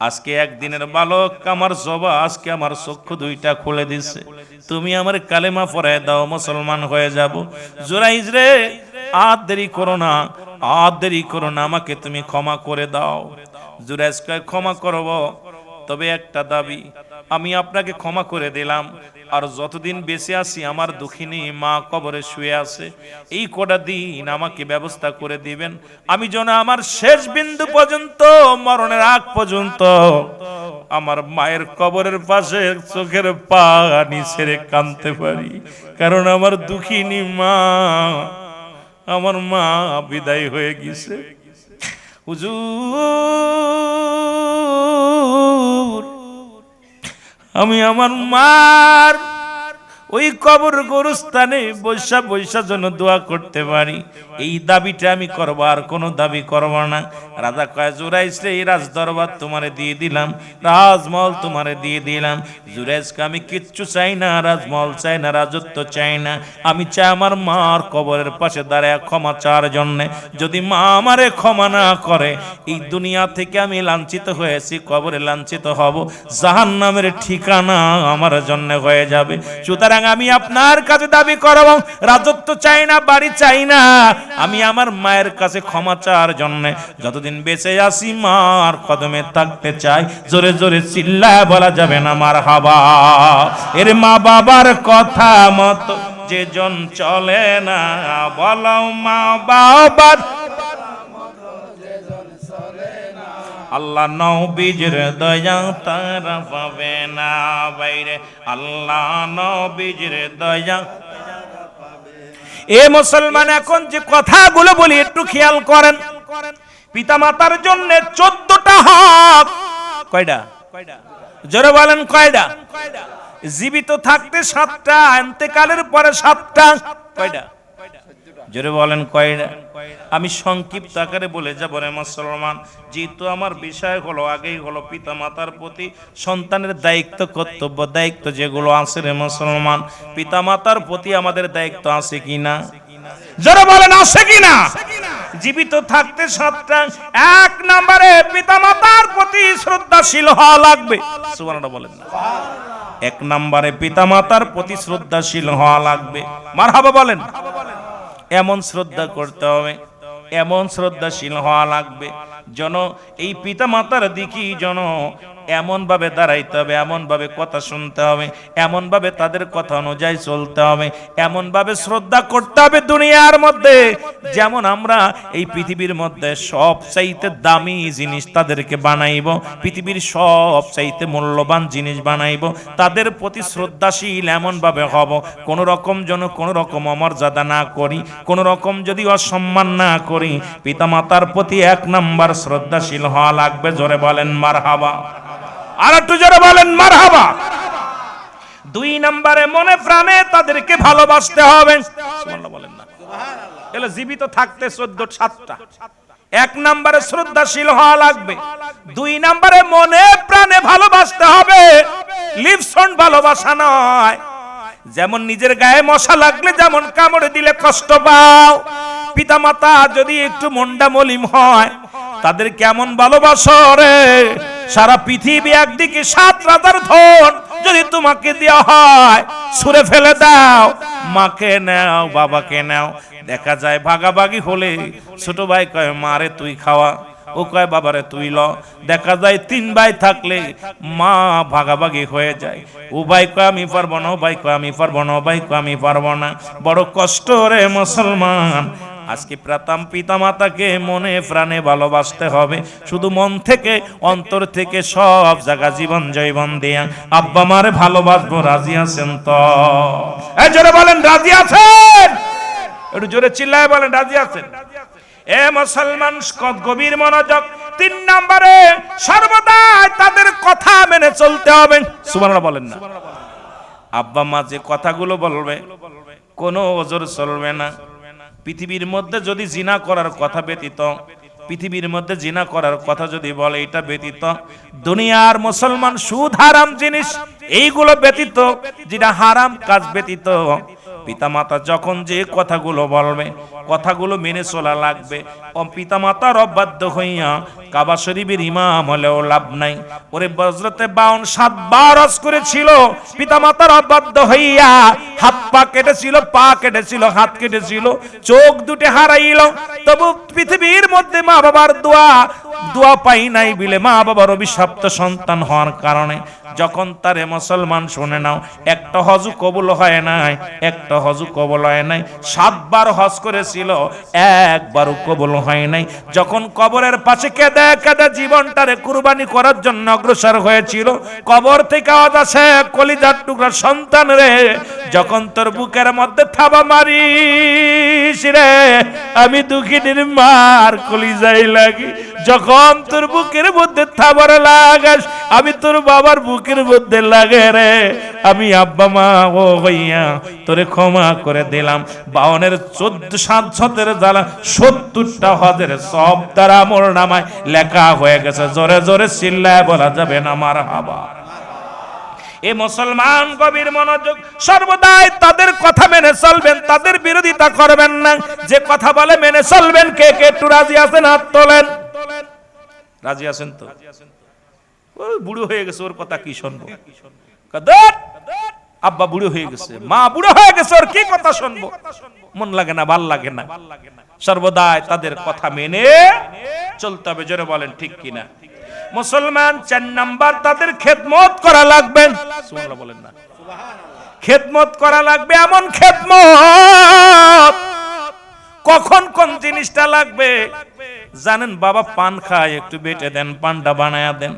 আজকে একদিনের বালক আমার জবা, আজকে আমার চক্ষু দুইটা খুলে দিছে। তুমি আমার কালেমা পড়ায় দাও, মুসলমান হয়ে যাব। জুরাইস রে, আর দেরি করো না, আর দেরি করো না, আমাকে তুমি ক্ষমা করে দাও। জুরাইস কয়, ক্ষমা করব, তবে একটা দাবি, আমি আপনাকে ক্ষমা করে দিলাম, আর যতদিন বেঁচে আছি আমার দুঃখিনী মা কবরে শুয়ে আছে, এই কটা দিন আমাকে ব্যবস্থা করে দিবেন, আমি যেন আমার শেষ বিন্দু পর্যন্ত, মরণের আগ পর্যন্ত আমার মায়ের কবরের পাশে চোখের পানি ছেড়ে কাঁদতে পারি। কারণ আমার দুঃখিনী মা, আমার মা বিদায় হয়ে গেছে। হুজুর, আমি আমার মার ওই কবর গোরস্থানে বৈশা বৈশা যেন দোয়া করতে পারি, এই দাবিটা আমি করবো, আর কোনো দাবি করব না। রাজা কয় জুরাইজরে এই রাজ দরবার তোমারে দিয়ে দিলাম, রাজমহল তোমারে দিয়ে দিলাম। জুরাইজকে আমি কিচ্ছু চাই না, রাজমহল চাই না, রাজত্ব চাই না, আমি চাই আমার মার কবরের পাশে দাঁড়ায় ক্ষমা চাওয়ার জন্যে। যদি মা আমারে ক্ষমা না করে এই দুনিয়া থেকে আমি লাঞ্ছিত হয়েছি, কবরে লাঞ্ছিত হব, জাহান্নামের ঠিকানা আমার জন্য হয়ে যাবে। সুতরাং আমি আপনার কাছে দাবি করব, রাজত্ব চাই না, বাড়ি চাই না, আমি আমার মায়ের কাছে ক্ষমা চাওয়ার জন্য যতদিন বেঁচে আছি মার কদমে থাকতে চাই। জোরে জোরে চিল্লায় বলা যাবে না মারহাবা। এর মা বাবার কথা মতো যে জন চলে না, বলো মা বাবার আল্লাহ নবীর দয়া তারা পাবে না বাইরে, আল্লাহ নবীর দয়া। এ মুসলমান, এখন যে কথাগুলো বলি একটু খেয়াল করেন। পিতামাতার জন্য 14টা হক। কয়টা? জোরে বলেন কয়টা? জীবিত থাকতে 7টা, ইন্তেকালের পরে 7টা। কয়টা? জোরে বলেন কয়টা? আমি সংক্ষিপ্ত আকারে বলে যাব রে মুসলমান, যেহেতু আমার বিষয় হলো আগেই হলো পিতামাতার প্রতি সন্তানের দায়িত্ব, কর্তব্য, দায়িত্ব যেগুলো আছে রে মুসলমান, পিতামাতার প্রতি আমাদের দায়িত্ব আছে কিনা? জোরে বলেন আছে কিনা? জীবিত থাকতে 7টা। 1 নম্বরে পিতামাতার প্রতি শ্রদ্ধাশীল হওয়া লাগবে। সুবহানাল্লাহ বলেন না? 1 নম্বরে পিতামাতার প্রতি শ্রদ্ধাশীল হওয়া লাগবে। মারহাবা বলেন। এমন শ্রদ্ধা করতে হবে, এমন শ্রদ্ধাশীল হওয়া লাগবে যেন এই পিতা মাতার দিকে যেন এমন ভাবে দাঁড়াইতে হবে, এমন ভাবে কথা শুনতে হবে, এমন ভাবে তাদের কথা অনুযায়ী চলতে হবে, এমন ভাবে শ্রদ্ধা করতে হবে দুনিয়ার মধ্যে যেমন আমরা এই পৃথিবীর মধ্যে সবচাইতে দামি জিনিস তাদেরকে বানাইব, পৃথিবীর সবচাইতে মূল্যবান জিনিস বানাইব, তাদের প্রতি শ্রদ্ধাশীল এমন ভাবে হব কোন রকম যেন কোন রকম অমর্যাদা না করি, কোন রকম যদি অসম্মান না করি। পিতামাতার প্রতি 1 নাম্বার শ্রদ্ধাশীল হওয়া লাগবে। জোরে বলেন মারহাবা। আর একটু জোরে বলেন মারহাবা। 2 নম্বরে মনে প্রাণে তাদেরকে ভালোবাসতে হবে। সুবহানাল্লাহ বলেন না? এলে জীবিত থাকতে 7টা। 1 নম্বরে শ্রদ্ধাশীল হওয়া লাগবে, 2 নম্বরে মনে প্রাণে ভালোবাসতে হবে। লিপসন ভালোবাসা নয়, যেমন নিজের গায়ে মশা লাগলে যেমন কামড়ে দিলে কষ্ট পাও, পিতামাতা যদি একটু মনটা মলিম হয় তাদের কেমন ভালোবাসো রে। সারা পৃথিবী একদিকে 7 রাজার ধন যদি তোমাকে দেওয়া হয় ছুঁড়ে ফেলে দাও, মাকে নাও বাবাকে নাও, দেখা যায় ভাগাভাগি হলে ছোট ভাই কয় মারে তুই খাওয়া, ও কয় বাবারে তুই ল। দেখা যায় 3 ভাই থাকলে মা ভাগাভাগি হয়ে যায়, ও ভাই কয় আমি পারবো না, ও ভাই কয় আমি পারবো না, ও ভাই কয় আমি পারবো না। বড় কষ্ট রে মুসলমান। আজকে প্রথম পিতামাতাকে মনে প্রাণে ভালোবাসতে হবে, শুধু মন থেকে অন্তর থেকে সব জায়গা জীবন জৈবন দিয়া আব্বা মারে ভালোবাসবো। রাজি আছেন তো? এই জোরে বলেন রাজি আছেন? একটু জোরে চিল্লায় বলেন রাজি আছেন? এ মুসলমান গভীর মনোযোগ। 3 নম্বরে সর্বদা তাদের কথা মেনে চলতে হবে। সুবহানাল্লাহ বলেন না? আব্বা মা যে কথাগুলো বলবে কোনো ওজর চলবে না। পৃথিবীর মধ্যে যদি জিনা করার কথা ব্যতীত, পৃথিবীর মধ্যে জিনা করার কথা যদি বলে এটা ব্যতীত, দুনিয়ার মুসলমান সুদ হারাম জিনিস এইগুলো ব্যতীত, যেটা হারাম কাজ ব্যতীত পিতামাতা যখন যে কথাগুলো বলবে কথাগুলো মেনে চলা লাগবে। পিতামাতার অবাধ্য হইয়া কাবা শরীফের ইমাম হলেও লাভ নাই। ওরে হযরতে 52 বার হজ করেছিল, পিতামাতার অবাধ্য হইয়া হাত পা কেটেছিল, পা কেটেছিল, হাত কেটেছিল, চোখ দুটো হারাইল, তবু পৃথিবীর মধ্যে মা বাবার দোয়া পাই নাই বিলে, মা বাবার অভিশপ্ত সন্তান হওয়ার কারণে যখন তারে মুসলমান শুনে নাও, একটা হজ কবুল হয় নাই, একটা হজ কবুল হয় নাই। 7 বার হজ করেছিল, একবারও কবুল হয় নাই। যখন কবরের পাশে কেঁদে কেঁদে জীবনটারে কুরবানি করার জন্য অগ্রসর হয়েছিল, কবর থেকে আওয়াজ আসে, কলিজার টুকরা সন্তান রে, যখন তোর বুকের মধ্যে থাবা মারিস রে, আমি দুঃখিনীর মার কলিজায় লাগি, যখন তোর বুকের মধ্যে থাবার লাগাস আমি তোর বাবার বুকের মধ্যে লাগে রে, আমি আব্বা মা ও হইয়া তোরে ক্ষমা করে দিলাম। 52-এর 14 জ্বালা 70টা হজের সব তার আমল নামায় লেখা হয়ে গেছে। জোরে জোরে চিল্লায় বলা যাবে না মারহাবা। এ মুসলমান গভীর মনোযোগ, সর্বদাই তাদের কথা মেনে চলবেন, তাদের বিরোধিতা করবেন না। যে কথা বলে মেনে চলবেন। কে কে একটু রাজি আছেন হাত তোলেন। রাজি আছেন তো? ওই বুড়ো হয়ে গেছে, ওর কথা কি শুনবো? আব্বা বুড়ো হয়ে গেছে, মা বুড়ো হয়ে গেছে, ওর কি কথা শুনবো? মন লাগে না, ভাল লাগে না। সর্বদাই তাদের কথা মেনে চলতে হবে। জোরে বলেন ঠিক কিনা? মুসলমান 4 নাম্বার, তাদের খেদমত করা লাগবে। সুবহানাল্লাহ বলেন না? খেদমত করা লাগবে। এমন খেদমত কখন কোন জিনিসটা লাগবে জানেন? বাবা পান খায়, একটু বেটে দেন, পানটা বানায়া দেন।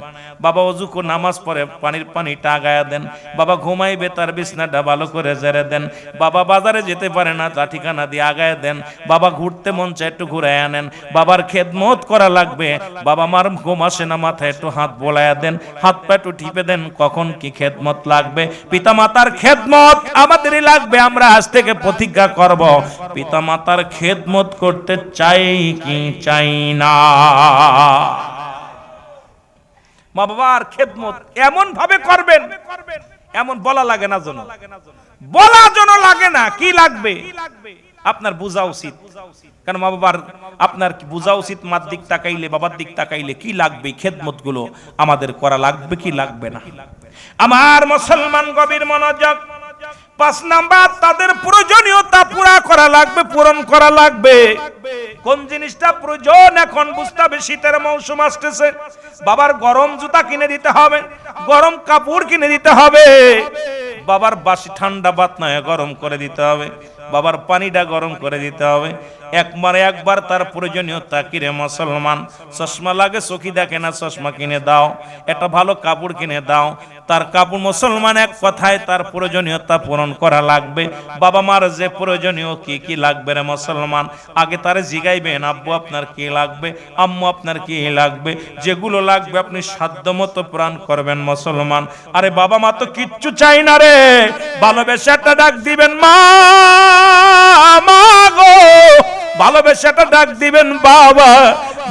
বাবা অজু করে নামাজ পড়ে, পানিটা আগায়া দেন। বাবা ঘুমাইবে, তার বিছনাটা ভালো করে ঝেড়ে দেন। বাবা বাজারে যেতে পারে না, তা ঠিকানা দিয়ে আগায় দেন। বাবা ঘুরতে মন চায়, একটু ঘুরাই আনেন। বাবার খেদমত করা লাগবে। বাবা মার ঘুম আসে না, মাথায় একটু হাত বোলায়া দেন, হাত পা একটু টিপে দেন। কখন কি খেদমত লাগবে? পিতা মাতার খেদমত আমাদেরই লাগবে। আমরা আজ থেকে প্রতিজ্ঞা করব, পিতা মাতার খেদমত করতে চাই কি চাই না। মা বাবার খেদমত এমন ভাবে করবেন, এমন বলা লাগে না, যেন বলা যেন লাগে না। কি লাগবে? আপনার বোঝা উচিত। কারণ মা বাবার আপনার কি বোঝা উচিত? মার দিক তাকাইলে, বাবার দিক তাকাইলে কি লাগবে? খেদমত গুলো আমাদের করা লাগবে কি লাগবে না? আমার মুসলমান গভীর মনোযোগ। 5 নাম্বার, তাদের প্রয়োজনীয়তা পুরা করা লাগবে, পূরণ করা লাগবে। কোন জিনিসটা প্রয়োজন এখন বুঝতে হবে। শীতের মৌসুম আসতেছে, বাবার গরম জুতা কিনে দিতে হবে, গরম কাপড় কিনে দিতে হবে। বাবার বাসি ঠান্ডা ভাত নয়, গরম করে দিতে হবে। বাবার পানিটা গরম করে দিতে হবে। একবার তার প্রয়োজনীয়তা কিরে মুসলমান? চশমা লাগে, চোখি দেখে না, চশমা কিনে দাও। একটা ভালো কাপড় কিনে দাও। তার কাপড় মুসলমান এক কথায় তার প্রয়োজনীয়তা পূরণ করা লাগবে। বাবা মার যে প্রয়োজনীয় কি কি লাগবে রে মুসলমান, আগে তারে জিগাইবেন, আব্বু আপনার কি লাগবে, আম্মু আপনার কি লাগবে। যেগুলো লাগবে আপনি সাধ্যমতো প্রাণ করবেন মুসলমান। আরে বাবা মা তো কিচ্ছু চাই না রে, ভালোবেসে একটা ডাক দিবেন, মা মা গো, ভালোবেসে একটা ডাক দিবেন বাবা।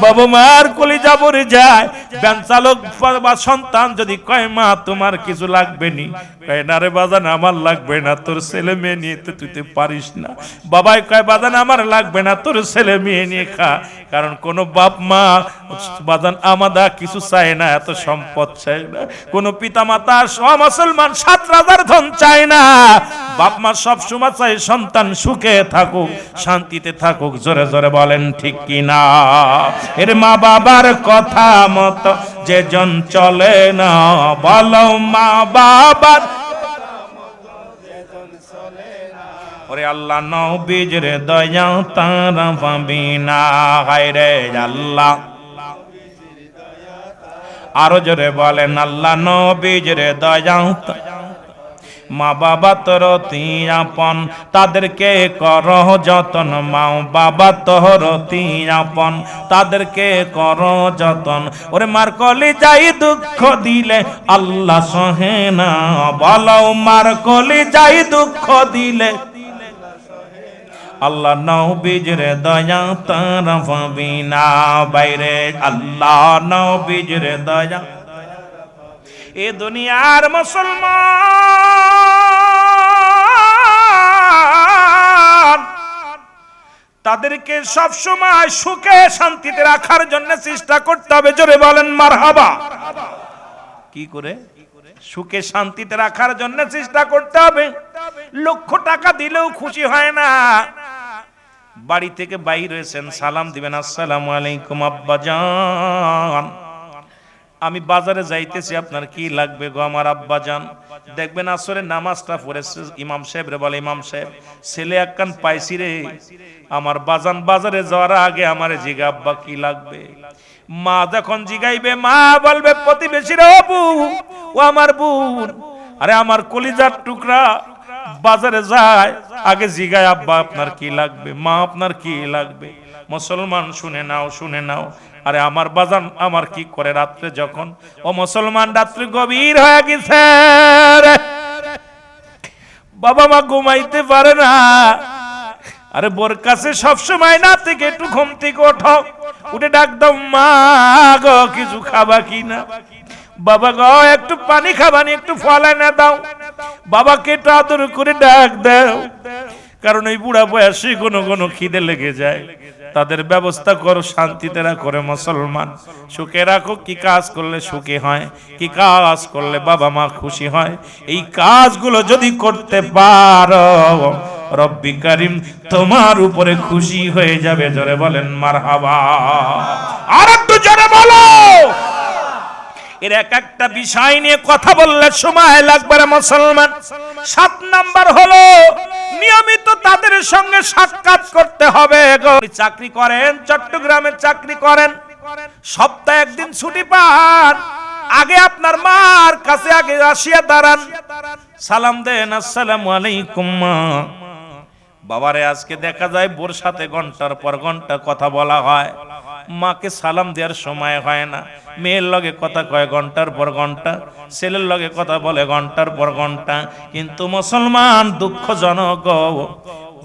বাবা মার কলিজা ভরে যায়। ভ্যান চালক বা সন্তান যদি কয় মা তোমার কিছু লাগবে নি, কয় না রে বাজান আমার লাগবে না, তোর ছেলে মেয়ে নিয়ে তো তুই তো পারিস না। বাবাই কয় বাজান আমার লাগবে না, তোর ছেলে মেয়ে নিয়ে খা। কারণ কোন বাপ মা বাজান আমাদা কিছু চায় না, এত সম্পদ চায় না। কোন পিতা মাতা মুসলমান 7 রাজার ধন চায় না। বাপ মা সব সময় চায় সন্তান সুখে থাকুক, শান্তিতে থাকুক। জোরে জোরে বলেন ঠিক কিনা? এর মা বাবার কথা মতো যে জন চলে না, বলো মা বাবার। ওরে আল্লাহ নবীর দয়া তারা পাবি না, হায় রে আল্লাহ। আরো জোরে বলেন আল্লাহ নবীর দয়া। মা বাবা তোর অতি আপন, তাদেরকে করো যতন। মা বাবা তোর অতি আপন, তাদেরকে করো যতন। ওরে মার কলিজায় দুঃখ দিলে আল্লাহ সহে না, বলো মার কলিজায় দুঃখ দিলে আল্লাহ নবীর দয়া তারা পাবি না, বাইরে আল্লাহ নবীর দয়া। এ দুনিয়ার মুসলমান তাদেরকে সব সময় সুখে শান্তিতে রাখার জন্য চেষ্টা করতে হবে। জোরে বলেন মারহাবা। কি করে? সুখে শান্তিতে রাখার জন্য চেষ্টা করতে হবে। লক্ষ টাকা দিলেও খুশি হয় না। বাড়ি থেকে বাইরে হয়েছেন, সালাম দিবেন, আসসালামু আলাইকুম আব্বাজান, আমি বাজারে যাইতেছি, আপনার কি লাগবে গো আমার আব্বাজান? দেখবেন আসরে নামাজটা পড়েছে, ইমাম সাহেব রে বলে, ইমাম সাহেব ছেলে একখান পাইছি রে, আমার বাজান বাজারে যাওয়ার আগে আমারে জিগা আব্বা কি লাগবে। মা যখন জিগাইবে, মা বলবে প্রতিবেশীর বউ, ও আমার বোন, আরে আমার কলিজার টুকরা বাজারে যায়, আগে জিগায় আব্বা আপনার কি লাগবে, মা আপনার কি লাগবে। মুসলমান শুনে নাও, শুনে নাও, আরে আমার বাজান আমার কি করে রাত্রে যখন ও মুসলমান রাত্রি গভীর হয়ে গেছে, বাবা মা ঘুমাইতে পারে না। আরে বোর কাছে সবসময় না থেকে একটু ঘুম থেকে ওঠো, উঠে ডাক দাও মা গো কিছু খাবা কিনা, বাবা গো একটু পানি খাবানি, একটু ফল এনে দাও। বাবাকে একটু আদর করে ডাক দাও, কারণ এই বুড়া বয়সে কোনো কোনো খিদে লেগে যায়। তাদের ব্যবস্থা করো, শান্তিতে রাখো রে মুসলমান, সুখে রাখো। কি কাজ করলে সুখী হয়, কি কাজ করলে বাবা মা খুশি হয়, এই কাজগুলো যদি করতে পারো রব্বি কারীম তোমার উপরে খুশি হয়ে যাবে। জোরে বলেন মারহাবা। আর একটু জোরে বলো। এর এক একটা বিষয় নিয়ে কথা বললে সময় লাগবে রে মুসলমান। 7 নাম্বার হলো নিয়মিত তাদের সঙ্গে সাক্ষাৎ করতে হবে। চাকরি করেন, চট্টগ্রামে চাকরি করেন, সপ্তাহে একদিন ছুটি পান, আগে আপনার মার কাছে আগে আসিয়া দাঁড়ান, সালাম দেন, আসসালামু আলাইকুম মা। বাবারে আজকে দেখা যায় বোর সাথে ঘন্টার পর ঘন্টা কথা বলা হয়, মাকে সালাম দেওয়ার সময় হয় না। মেয়ের লগে কথা কয় ঘন্টার পর ঘন্টা, ছেলের লগে কথা বলে ঘন্টার পর ঘন্টা। কিন্তু মুসলমান দুঃখজনক,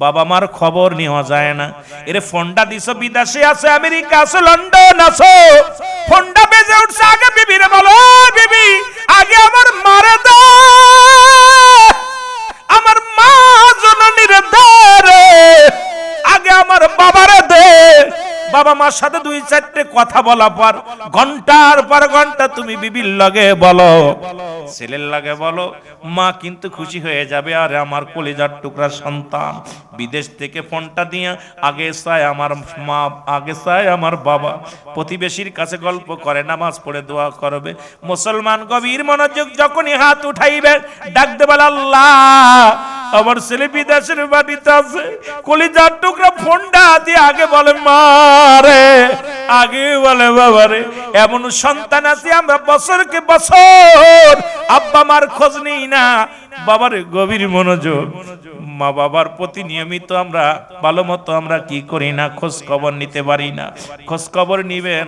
বাবা মার খবর নেওয়া যায় না। এর ফোনটা দিছো, বিদেশে আছে, আমেরিকা আছে, লন্ডন আছে, ফোনটা বেজে উঠছে, আগে বিবিরে বলো বিবি আগে আমার মারে দাও, আমার মা জননীর দে রে, আগে আমার বাবারে দে। বাবা মার সাথে 2-4টে কথা বলা পর ঘন্টার পর ঘন্টা তুমি বিবির লগে বলো, ছেলের লগে বলো, মা কিন্তু খুশি হয়ে যাবে। আর আমার কলিজার টুকরা সন্তান বিদেশ থেকে ফোনটা দিয়ে আগে চায় আমার মা, আগে চায় আমার বাবা, প্রতিবেশীর কাছে গল্প করে, নামাজ পড়ে দোয়া করবে। মুসলমান গভীর মনোযোগ যখনই হাত উঠাইবে, ডাক দেবে আল্লাহ আমার ছেলে বিদেশের বাড়িতে আছে, কলিজার টুকরা ফোনটা দিয়ে আগে বলে মা রে, আগে বলে বাবা রে। এমন সন্তান আছে আমরা বছরকে বছর আব্বা মার খোঁজ নিই না। বাবার গভীর মনোযোগ, মা বাবার প্রতি নিয়মিত আমরা ভালো মতো আমরা কি করি না, খোঁজ খবর নিতে পারি না। খোঁজ খবর নিবেন,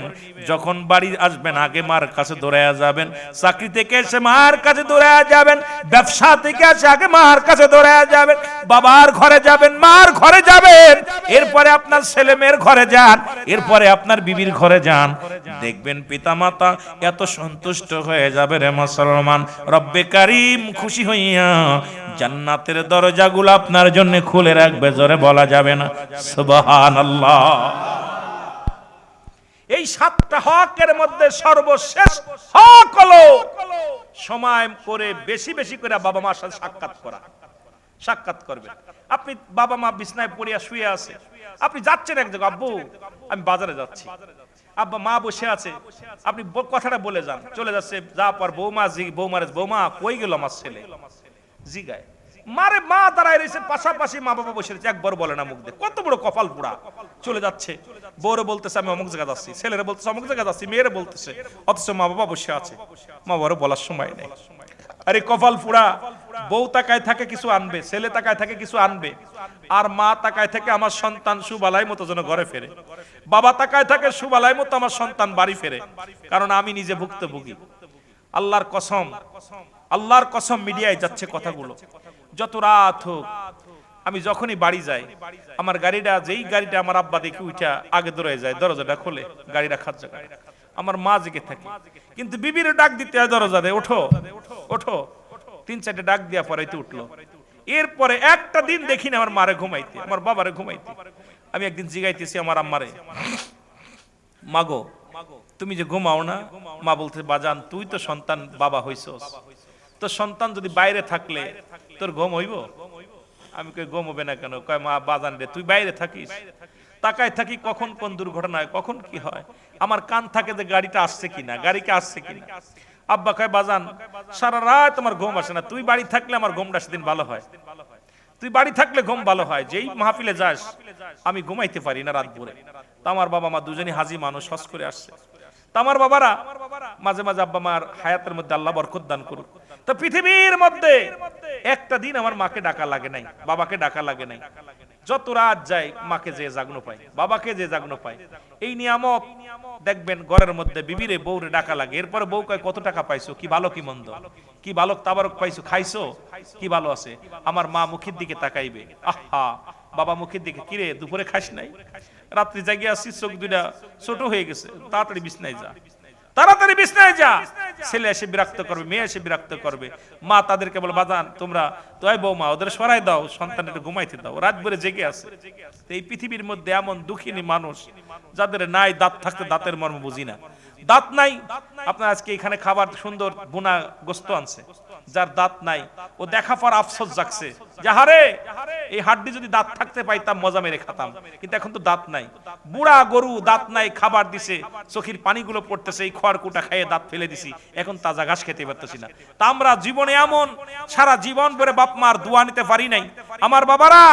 যখন বাড়ি আসবেন আগে মার কাছে দৌড়ায়া যাবেন, চাকরি থেকে এসে মার কাছে দৌড়ায়া যাবেন, ব্যবসা থেকে এসে আগে মার কাছে দৌড়ায়া যাবেন, বাবার ঘরে যাবেন, মার ঘরে যাবেন, এরপরে আপনার ছেলে মেয়ের ঘরে যান, এরপরে আপনার বিবির ঘরে যান। দেখবেন পিতামাতা এত সন্তুষ্ট হয়ে যাবে রে মুসলমান, রব্বে কারীম খুশি হইয়া জান্নাতের দরজাগুলো আপনার জন্য খুলে রাখবে। জোরে বলা যাবে না সুবহানাল্লাহ। এই 7টা হকের মধ্যে সর্বশেষ হক হলো সময় করে বেশি বেশি করে বাবা মার সাথে সাক্ষাৎ করা। সাক্ষাৎ করবেন। আপনি বাবা মা বিছনায় পড়িয়া শুয়ে আছে, আপনি যাচ্ছেন এক জায়গায়, আব্বু আমি বাজারে যাচ্ছি, আব্বা মা বসে আছে, আপনি কথাটা বলে যান, চলে যাচ্ছে, যা পর বৌমা কই গেল আমার ছেলে, জিগায় মারে, মা দাঁড়ায় রয়েছে পাশাপাশি, মা বাবা বসে রয়েছে, একবার বলে না মুখ দিয়ে, কত বড় কপাল পোড়া। চলে যাচ্ছে, বউরে বলতেছে আমি অমুক জায়গা যাচ্ছি, ছেলেরে বলতেছে অমুক জায়গা যাচ্ছি, মেয়েরে বলতেছে, অথচ মা বাবা বসে আছে, মা বাবারে বলার সময় নেই। আরে কপাল পোড়া, বউ তাকায় থাকে কিছু আনবে, ছেলে তাকায় থাকে কিছু আনবে, আর মা তাকায় থাকে আমার সন্তান সুবালাই মতো যেন ঘরে ফেরে, বাবা তাকায় থাকে সুবালাই মতো আমার সন্তান বাড়ি ফেরে। কারণ আমি নিজে ভুক্তভোগী। আল্লাহর কসম, আল্লাহর কসম, মিডিয়ায় যাচ্ছে কথাগুলো, যত রাত হোক আমি যখনই বাড়ি যাই, আমার গাড়িটা, যেই গাড়িটা আমার আব্বা দেখি উঠা আগে দৌড়ে যায়, দরজাটা খুলে গাড়ি রাখার জায়গায় আমার মা জেগে থাকে, কিন্তু বিবির ডাক দিতে হয় দরজা দেয়, ওঠো ওঠো, 3-4টে ডাক দিয়া পরাইতে উঠলো। এরপরে একটা দিন দেখি না আমার মারে ঘুমাইতে, আমার বাবারে ঘুমাইতে। আমি একদিন জিগাইতেছি আমার আম্মারে, মাগো তুমি যে ঘুমাও না? মা বলতে, বাজান তুই তো সন্তান বাবা হইছস, তো সন্তান যদি বাইরে থাকলে তোর ঘুম হইব? আমি কই ঘুম হবে না কেন? কয় মা বাজান রে তুই বাইরে থাকিস, তাকায় থাকি কখন কোন দুর্ঘটনা হয়, কখন কি হয়, আমার কান থাকে যে গাড়িটা আসছে কিনা, গাড়িকে আসছে কিনা। আব্বা কয় বাজান সারা রাত আমার ঘুম আসে না, তুই বাড়ি থাকলে আমার ঘুমটা সেদিন ভালো হয়, তুই বাড়ি থাকলে ঘুম ভালো হয়, যেই মাহফিলে যাস আমি ঘুমাইতে পারি না রাত ভরে। তা আমার বাবা মা দুজনই হাজি মানুষ, হজ করে আসছে। তা আমার বাবারা মাঝে মাঝে, আব্বা মার হায়াতের মধ্যে আল্লাহ বরকত দান করুক, তো পৃথিবীর মধ্যে একটা দিন আমার মাকে ডাকা লাগে নাই, বাবাকে ডাকা লাগে নাই, যত রাত যায় মাকে যে জাগ্ন পায়, বাবাকে যে জাগ্ন পায়। এই নিয়ামত দেখবেন ঘরের মধ্যে বিবিরে বউরে ডাকা লাগে, এরপরে বউ কয় কত টাকা পাইছো, কি ভালো কি মন্দ, কি বালক তাবারক পাইছো, খাইছো, কি ভালো আছে। আমার মা মুখের দিকে তাকাইবে, আহা, বাবা মুখের দিকে, কিরে দুপুরে খাস নাই, রাত্রি জাগিয়ে আসছিস, চোখ দুইটা ছোট হয়ে গেছে, তাড়াতাড়ি বিছনায় যা, তাড়াতাড়ি বিছনায় যা। ছেলে এসে বিরক্ত করবে, মেয়ে এসে বিরক্ত করবে, মা তাদেরকে বলে বাজান তোমরা তো বৌমা ওদের সরাই দাও, সন্তানকে ঘুমাইতে দাও, রাত ভরে জেগে আছে। এই পৃথিবীর মধ্যে এমন দুঃখিনী মানুষ যাদের নাই দাঁত থাকতে দাঁতের মর্ম বুঝি না। দাঁত নাই, আপনার আজকে এখানে খাবার সুন্দর বোনা গোস্ত আনছে, যার দাঁত নাই ও দেখা পর আফসোস জাগছে, যাহারে এই হাড্ডি যদি দাঁত থাকতে পাইতাম মজা মেরে খাতাম, কিন্তু এখন তো দাঁত নাই। বুড়া গরু দাঁত নাই, খাবার দিছে, চোখের পানিগুলো পড়তেছে, এই খড় কুটা খাইয়ে দাঁত ফেলে দিছি, এখন তাজা ঘাস খেতে পারতেছি না। তা আমরা জীবনে এমন সারা জীবন ধরে বাপ মার দোয়া নিতে পারি নাই। আমার বাবারা,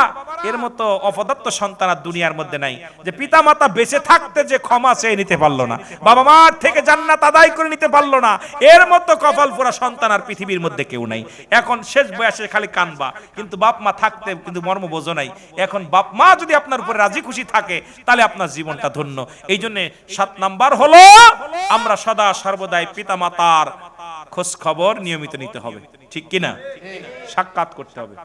এর মতো অপদার্থ সন্তান আর দুনিয়ার মধ্যে নাই, যে পিতা মাতা বেঁচে থাকতে যে ক্ষমা চেয়ে নিতে পারলো না, বাবা মার থেকে জান্নাত আদায় করে নিতে পারলো না, এর মতো কপাল পোড়া সন্তান আর পৃথিবীর মধ্যে কেউ নাই। এখন শেষ বয়সে খালি কানবা, কিন্তু বাপ মা থাকতে কিন্তু মর্ম বোঝো নাই। এখন বাপ মা যদি আপনার উপরে রাজি খুশি থাকে, তাহলে আপনার জীবনটা ধন্য। এই জন্য 7 নাম্বার হলো আমরা সদা সর্বদাই পিতা মাতার খোঁজ খবর নিয়মিত নিতে হবে, ঠিক কিনা? সাক্ষাৎ করতে হবে।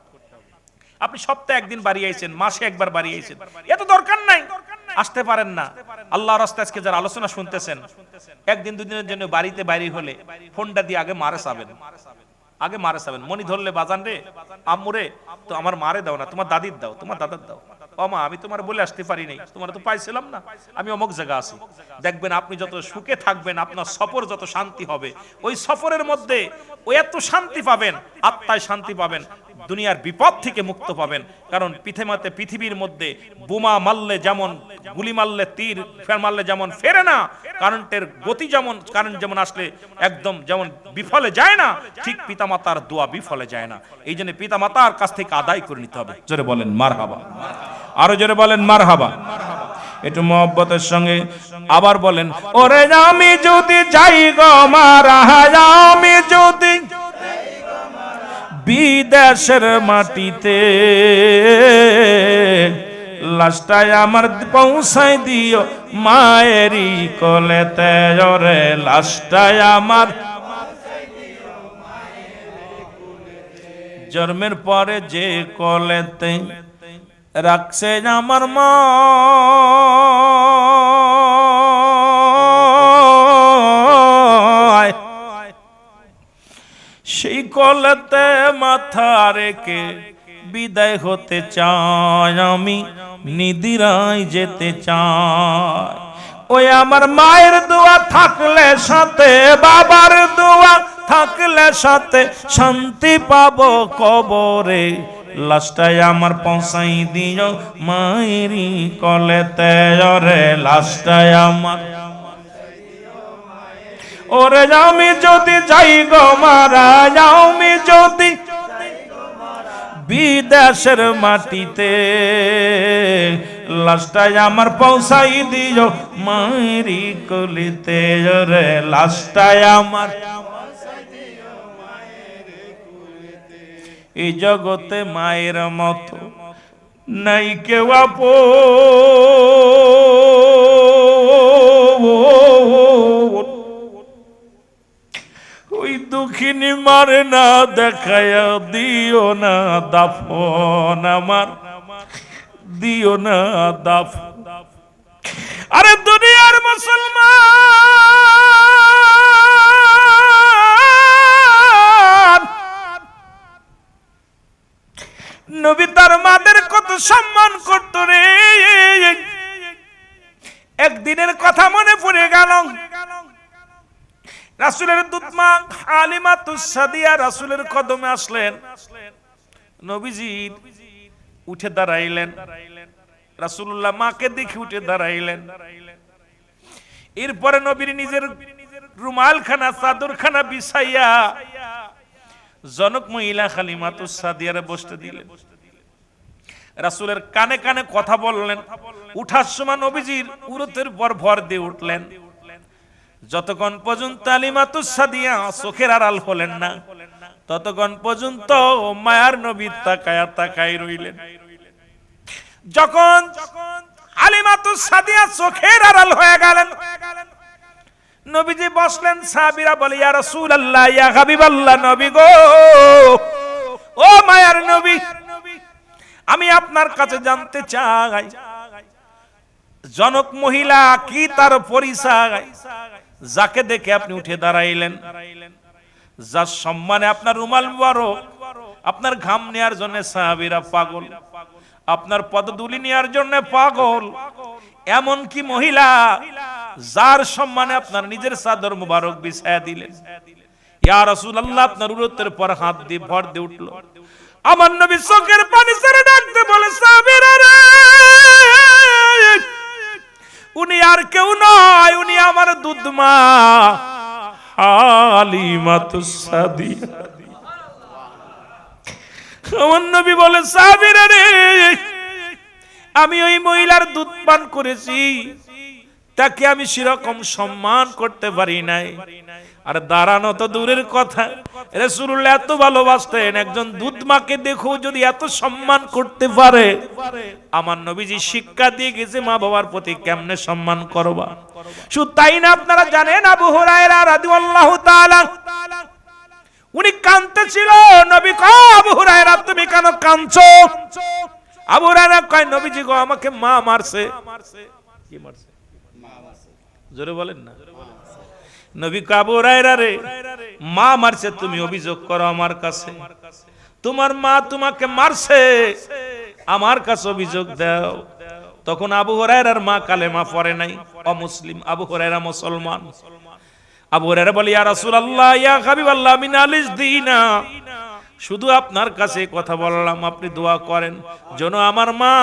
আপনি সপ্তাহে একদিন বাড়ি আইছেন, মাসে একবার বাড়ি আইছেন, এত দরকার নাই, আসতে পারেন না। আল্লাহর রাস্তায় আজকে যারা আলোচনা শুনতেছেন, একদিন দুদিনের জন্য বাড়িতে বাইরে হলে ফোনটা দিয়ে আগে মারে চাবেন, আগে মারে চাবেন। মনি ধরলে বাজান রে, আম্মুরে, তো আমার মারে দাও না, তোমার দাদির দাও, তোমার দাদার দাও। ও মা, আমি তোমার বলে আসতে পারি নাই, তোমার তো পাইছিলাম না, আমি অমুক জায়গা আছি। দেখবেন আপনি যত সুখে থাকবেন, আপনার সফর যত শান্তি হবে, ওই সফরের মধ্যে ওই এত শান্তি পাবেন, আত্মায় শান্তি পাবেন, দুনিয়ার বিপদ থেকে মুক্ত পাবেন। কারণ পৃথিবীর মধ্যে বোমা মারলে যেমন, গুলি মারলে, তীর মারলে যেমন ফেরে না, কারেন্টের গতি যেমন, কারেন্ট যেমন আসলে একদম যেমন বিফলে যায় না, ঠিক পিতামাতার দোয়া বিফলে যায় না। এই জন্য পিতামাতার কাছ থেকে আদায় করে নিতে হবে। জোরে বলেন মারহাবা, আরো জোরে বলেন মারহাবা, একটু মহব্বতের সঙ্গে আবার বলেন, ওরে আমি যদি যাই গো মারা, আমি যদি বিদেশের মাটিতে, লাশটায় আমার পৌঁছাই দিও মায়েরই কোলেতে, ওরে লাশটায় আমার জন্মের পরে যে কোলেতে রাখছে আমার মা, সেই কোলেতে মাথা রেখে বিদায় হতে চাই, আমি নিদিরায় যেতে চাই। ওই আমার মায়ের দোয়া থাকলে সাথে, বাবার দোয়া থাকলে সাথে, শান্তি পাবো কবরে, লাশটায় আমার পৌঁছাই দিও মায়েরই কোলেতে, ওরে লাশটায় আমার, ওরে আমি যদি যাই গো মারা, আমি যদি বিদেশের মাটিতে, লাশটায় আমার পৌঁছাই দিও মায়েরই কোলেতে, ওরে লাশটায় আমার। এই জগতে মায়ের মতো নাই কেউ আপন, ওই দুঃখিনী মারে না দেখায়া দিও না দাফন, আমার দিও না দাফন। আরে দুনিয়ার মুসলমান, নবী তার মাদের কত সম্মান করত রে। একদিনের কথা মনে পড়ে গেল, রাসূলের দুধমা হালিমাতুস সাদিয়া রাসূলের কদমে আসলেন, নবীজি উঠে দাঁড়াইলেন, রাসূলুল্লাহ মাকে দেখে উঠে দাঁড়াইলেন। এরপরে নবীর নিজের রুমালখানা, চাদরখানা বিছাইয়া জনক মহিলা হালিমাতুস সাদিয়ারে বসতে দিলেন। রাসূলের কানে কানে কথা বললেন। উঠার সময় নবীজির উরতের পর ভর দিয়ে উঠলেন। যতক্ষণ পর্যন্ত হালিমাতুস সাদিয়া চোখের আড়াল হলেন না, ততক্ষণ পর্যন্ত মায়ার নবী তাকায়া তাকাই রইলেন। যখন হালিমাতুস সাদিয়া চোখের আড়াল হয়ে গেলেন, নবীজি বসলেন। সাহাবীরা বলে, ইয়া রাসূলুল্লাহ, ইয়া হাবিবাল্লাহ, নবী গো, ও মায়ার নবী, আমি আপনার কাছে জানতে চাই, জনক মহিলা কি তার পরিচয়, যাকে দেখে আপনি উঠে দাঁড়াইলেন, যার সম্মানে আপনার রুমাল মুবারক, আপনার ঘাম নেয়ার জন্য সাহাবীরা পাগল, আপনার পদধূলি নেয়ার জন্য পাগল, এমন কি মহিলা যার সম্মানে আপনার নিজের চাদর মুবারক বিছায়া দিলেন। ইয়া রাসূলুল্লাহ, আপনার উরতের পর হাত দিয়ে ভর দিয়ে উঠলো। আমার নবী চোখের পানি ছেড়ে ডাকতে বলে, সাহাবীরা রে, উনি আর কেউ নয়, উনি আমার দুধমা হালিমাতুস সাদিয়া। আমার নবী বলে, সাহাবীরা রে, আমি ওই মহিলার দুধ পান করেছি, তাকে আমি সেরকম সম্মান করতে পারি নাই। আর দাঁড়ানো তো দূরের কথা, রাসূলুল্লাহ এত ভালোবাসতেন, একজন দুধমাকে দেখো যদি এত সম্মান করতে পারে, আমার নবীজি শিক্ষা দিয়ে গেছে মা বাবার প্রতি কেমনে সম্মান করবা। শুধু তাই না, আপনারা জানেন আবু হুরায়রা রাদিয়াল্লাহু তাআলা উনি কাঁদতেছিল। নবী কয়, আবু হুরায়রা তুমি কেন কাঁদছো? আবু হুরায়রা কয়, নবীজি গো, আমাকে মা মারছে। কি মারছে? জোরে বলেন না। নবী কয়, আবু হুরায়রা রে, মা মারছে, তুমি অভিযোগ করো আমার কাছে, তোমার মা তোমাকে মারছে, আমার কাছে অভিযোগ দাও। তখন আবু হুরায়রার মা কালেমা পড়ে নাই, অমুসলিম, আবু হুরায়রা মুসলমান। আবু হুরায়রা বলে, ইয়া রাসূলুল্লাহ, ইয়া হাবিবাল্লাহ, আমি নালিশ দিই না, শুধু আপনার কাছে কথা বললাম, আপনি দোয়া করেন যেন আমার মা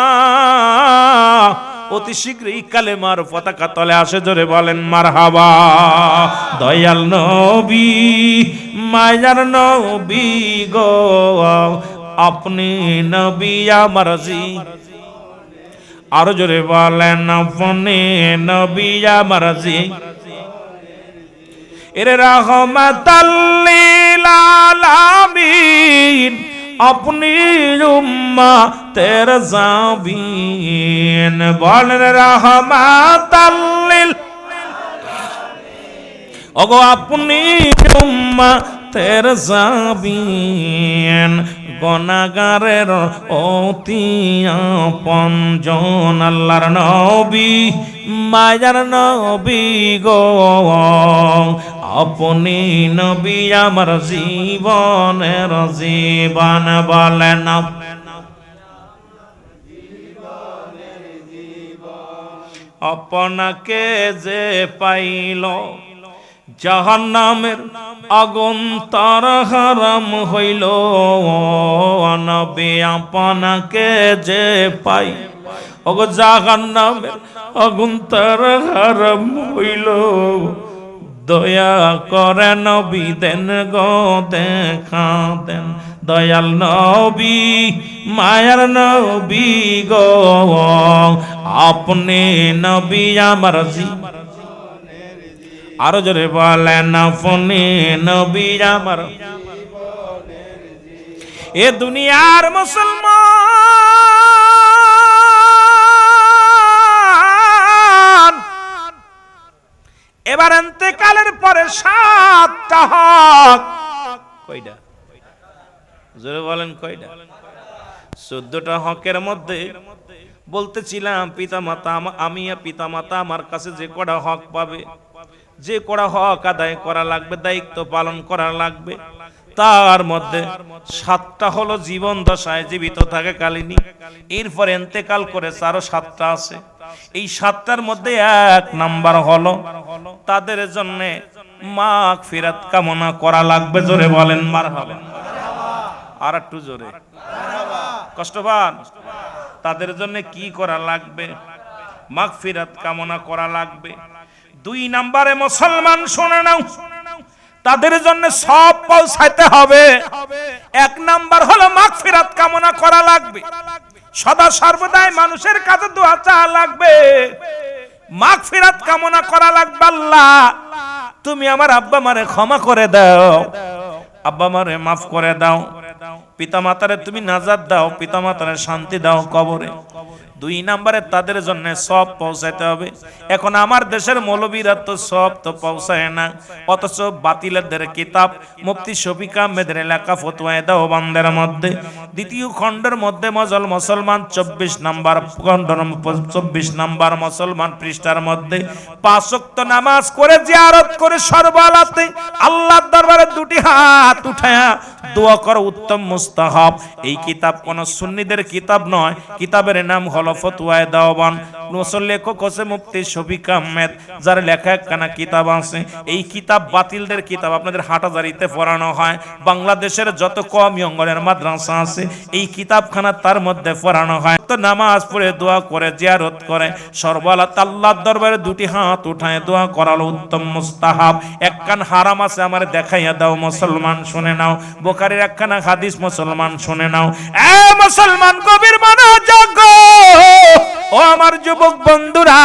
অতি শীঘ্রই কালেমার পতাকা তলে আসে। জোরে বলেন মারহাবা। দয়াল নবী, মায়ার নবী গো, আপনি নবী আমার জি। আরো জোরে বলেন, আপনি নবী আমার জি। এরে রাহমাতাল লিল আলামিন, আপনি উম্মতের জাবিন। বলেন রাহমাতাল লিল, ওগো আপনি উম্মতের জাবিন। গুনাহগারের অতি আপনজন, আল্লাহর নবী, মায়ার নবী গো, আপনি নবী আমার জীবনের জীবন। বলেন আপনাকে যে পাইল, জাহান্নামের আগুন তার হারাম হইল। নবী আপনাকে যে পাই, ওগো জাহান্নামের আগুন তার হারাম হইল। দয়া করে নবী দেন গো দেখা দেন, দয়াল নবী, মায়ার নবী গো, আপনি নবী আমার জীবন। আরো জোরে বলেন, আপনি নবী আমার। এ দুনিয়ার মুসলমান, এবার ইন্তেকালের পরে 7টা হক। কয়টা? জোরে বলেন কয়টা? 14টা হকের মধ্যে বলতেছিলাম, পিতামাতা, আমি পিতামাতা আমার কাছে যে কটা হক পাবে, যে কটা হক আদায় করা লাগবে, দায়িত্ব পালন করা লাগবে, তার মধ্যে 7টা হলো জীবন দশায় জীবিত থাকে কালিনী, এরপর ইন্তেকাল করে আরো 7টা আছে। এই 7টার মধ্যে 1 নাম্বার হলো তাদের জন্য মাগফিরাত কামনা করা লাগবে। জোরে বলেন মারহাবা। আর একটু জোরে, কষ্ট পান। তাদের জন্য কি করা লাগবে? মাগফিরাত কামনা করা লাগবে। 2 নম্বরে মুসলমান শুনে নাও, তাদের জন্য সব পৌঁছাইতে হবে। 1 নাম্বার হলো মাগফিরাত কামনা করা লাগবে, সদা সর্বদাই মানুষের কাছে দোয়া চাওয়া লাগবে, মাগফিরাত কামনা করা লাগবে। আল্লাহ তুমি আমার আব্বা মারে ক্ষমা করে দাও, আব্বা মারে মাফ করে দাও, পিতামাতারে তুমি নাজাত দাও, পিতামাতারে শান্তি দাও কবরে। দুই নম্বরে তাদের জন্য সব পৌঁছাতে হবে। এখন আমার দেশের মৌলবীরা তো সব তো পৌঁছায় না, অথচ বাতিলদের কিতাব মুফতি শফিক আহমেদের লেখা ফতোয়া দেওবন্দের মধ্যে দ্বিতীয় খণ্ডের মধ্যে মুসলমান 24 নম্বর খণ্ড 24 নম্বর মুসলমান পৃষ্ঠার মধ্যে 5 ওয়াক্ত নামাজ করে জিয়ারত করে সর্বলাতে আল্লাহর দরবারে দুটি হাত উঠায়া দোয়া করা উত্তম মুস্তাহাব। এই কিতাব কোন সুন্নিদের কিতাব নয়, কিতাবের নাম হলো ফতোয়া দেওবন্দ। লেখক হচ্ছে মুফতি শফিক আহমেদ, যার লেখা একখানা কিতাব আছে। এই কিতাব বাতিলদের কিতাব, আপনাদের হাটাজারিতে পড়ানো হয়। বাংলাদেশের যত কওমি অঙ্গনের মাদ্রাসা আছে এই কিতাবখানা তার মধ্যে পড়ানো হয়। তো নামাজ পড়ে দোয়া করে জিয়ারত করে সর্বলা আল্লাহর দরবারে দুটি হাত উঠায় দোয়া করালো উত্তম মুস্তাহাব। একখান হারাম আছে আমার দেখাইয়া দাও মুসলমান, শুনে নাও। বুখারীর একখানা হাদিস মুসলমান শুনে নাও। এ মুসলমান গভীর মনোযোগ, ও আমার যুবক বন্ধুরা,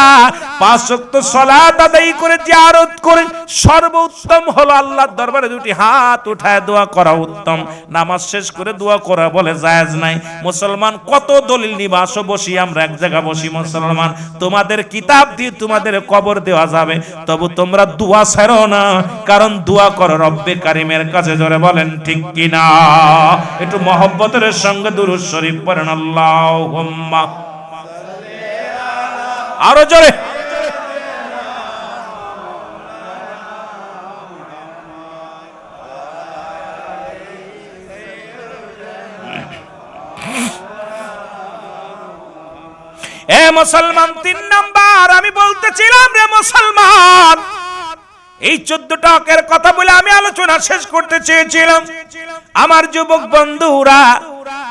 5 ওয়াক্ত সালাত আদায় করে জিয়ারত করে সর্বোত্তম হলো আল্লাহর দরবারে দুটি হাত উঠায় দোয়া করা উত্তম। নামাজ শেষ করে দোয়া করা বলে জায়েজ নাই। মুসলমান কত দলিল নিবা, আসো বসি আমরা এক জায়গা বসি। মুসলমান তোমাদের কিতাব দিয়ে তোমাদের কবর দেওয়া যাবে, তবু তোমরা দোয়া ছাড়ো না, কারণ দোয়া করো রব্বে কারিমের কাছে। জোরে বলেন ঠিক কিনা? একটু মহব্বতের সঙ্গে দুরূদ শরীফ পড়েন আল্লাহুম্মা, আরো জোরে। এ মুসলমান 3 নাম্বার আমি বলতেছিলাম রে মুসলমান, এই 14টা হকের কথা বলে আমি আলোচনা শেষ করতে চেয়েছিলাম। আমার যুবক বন্ধুরা,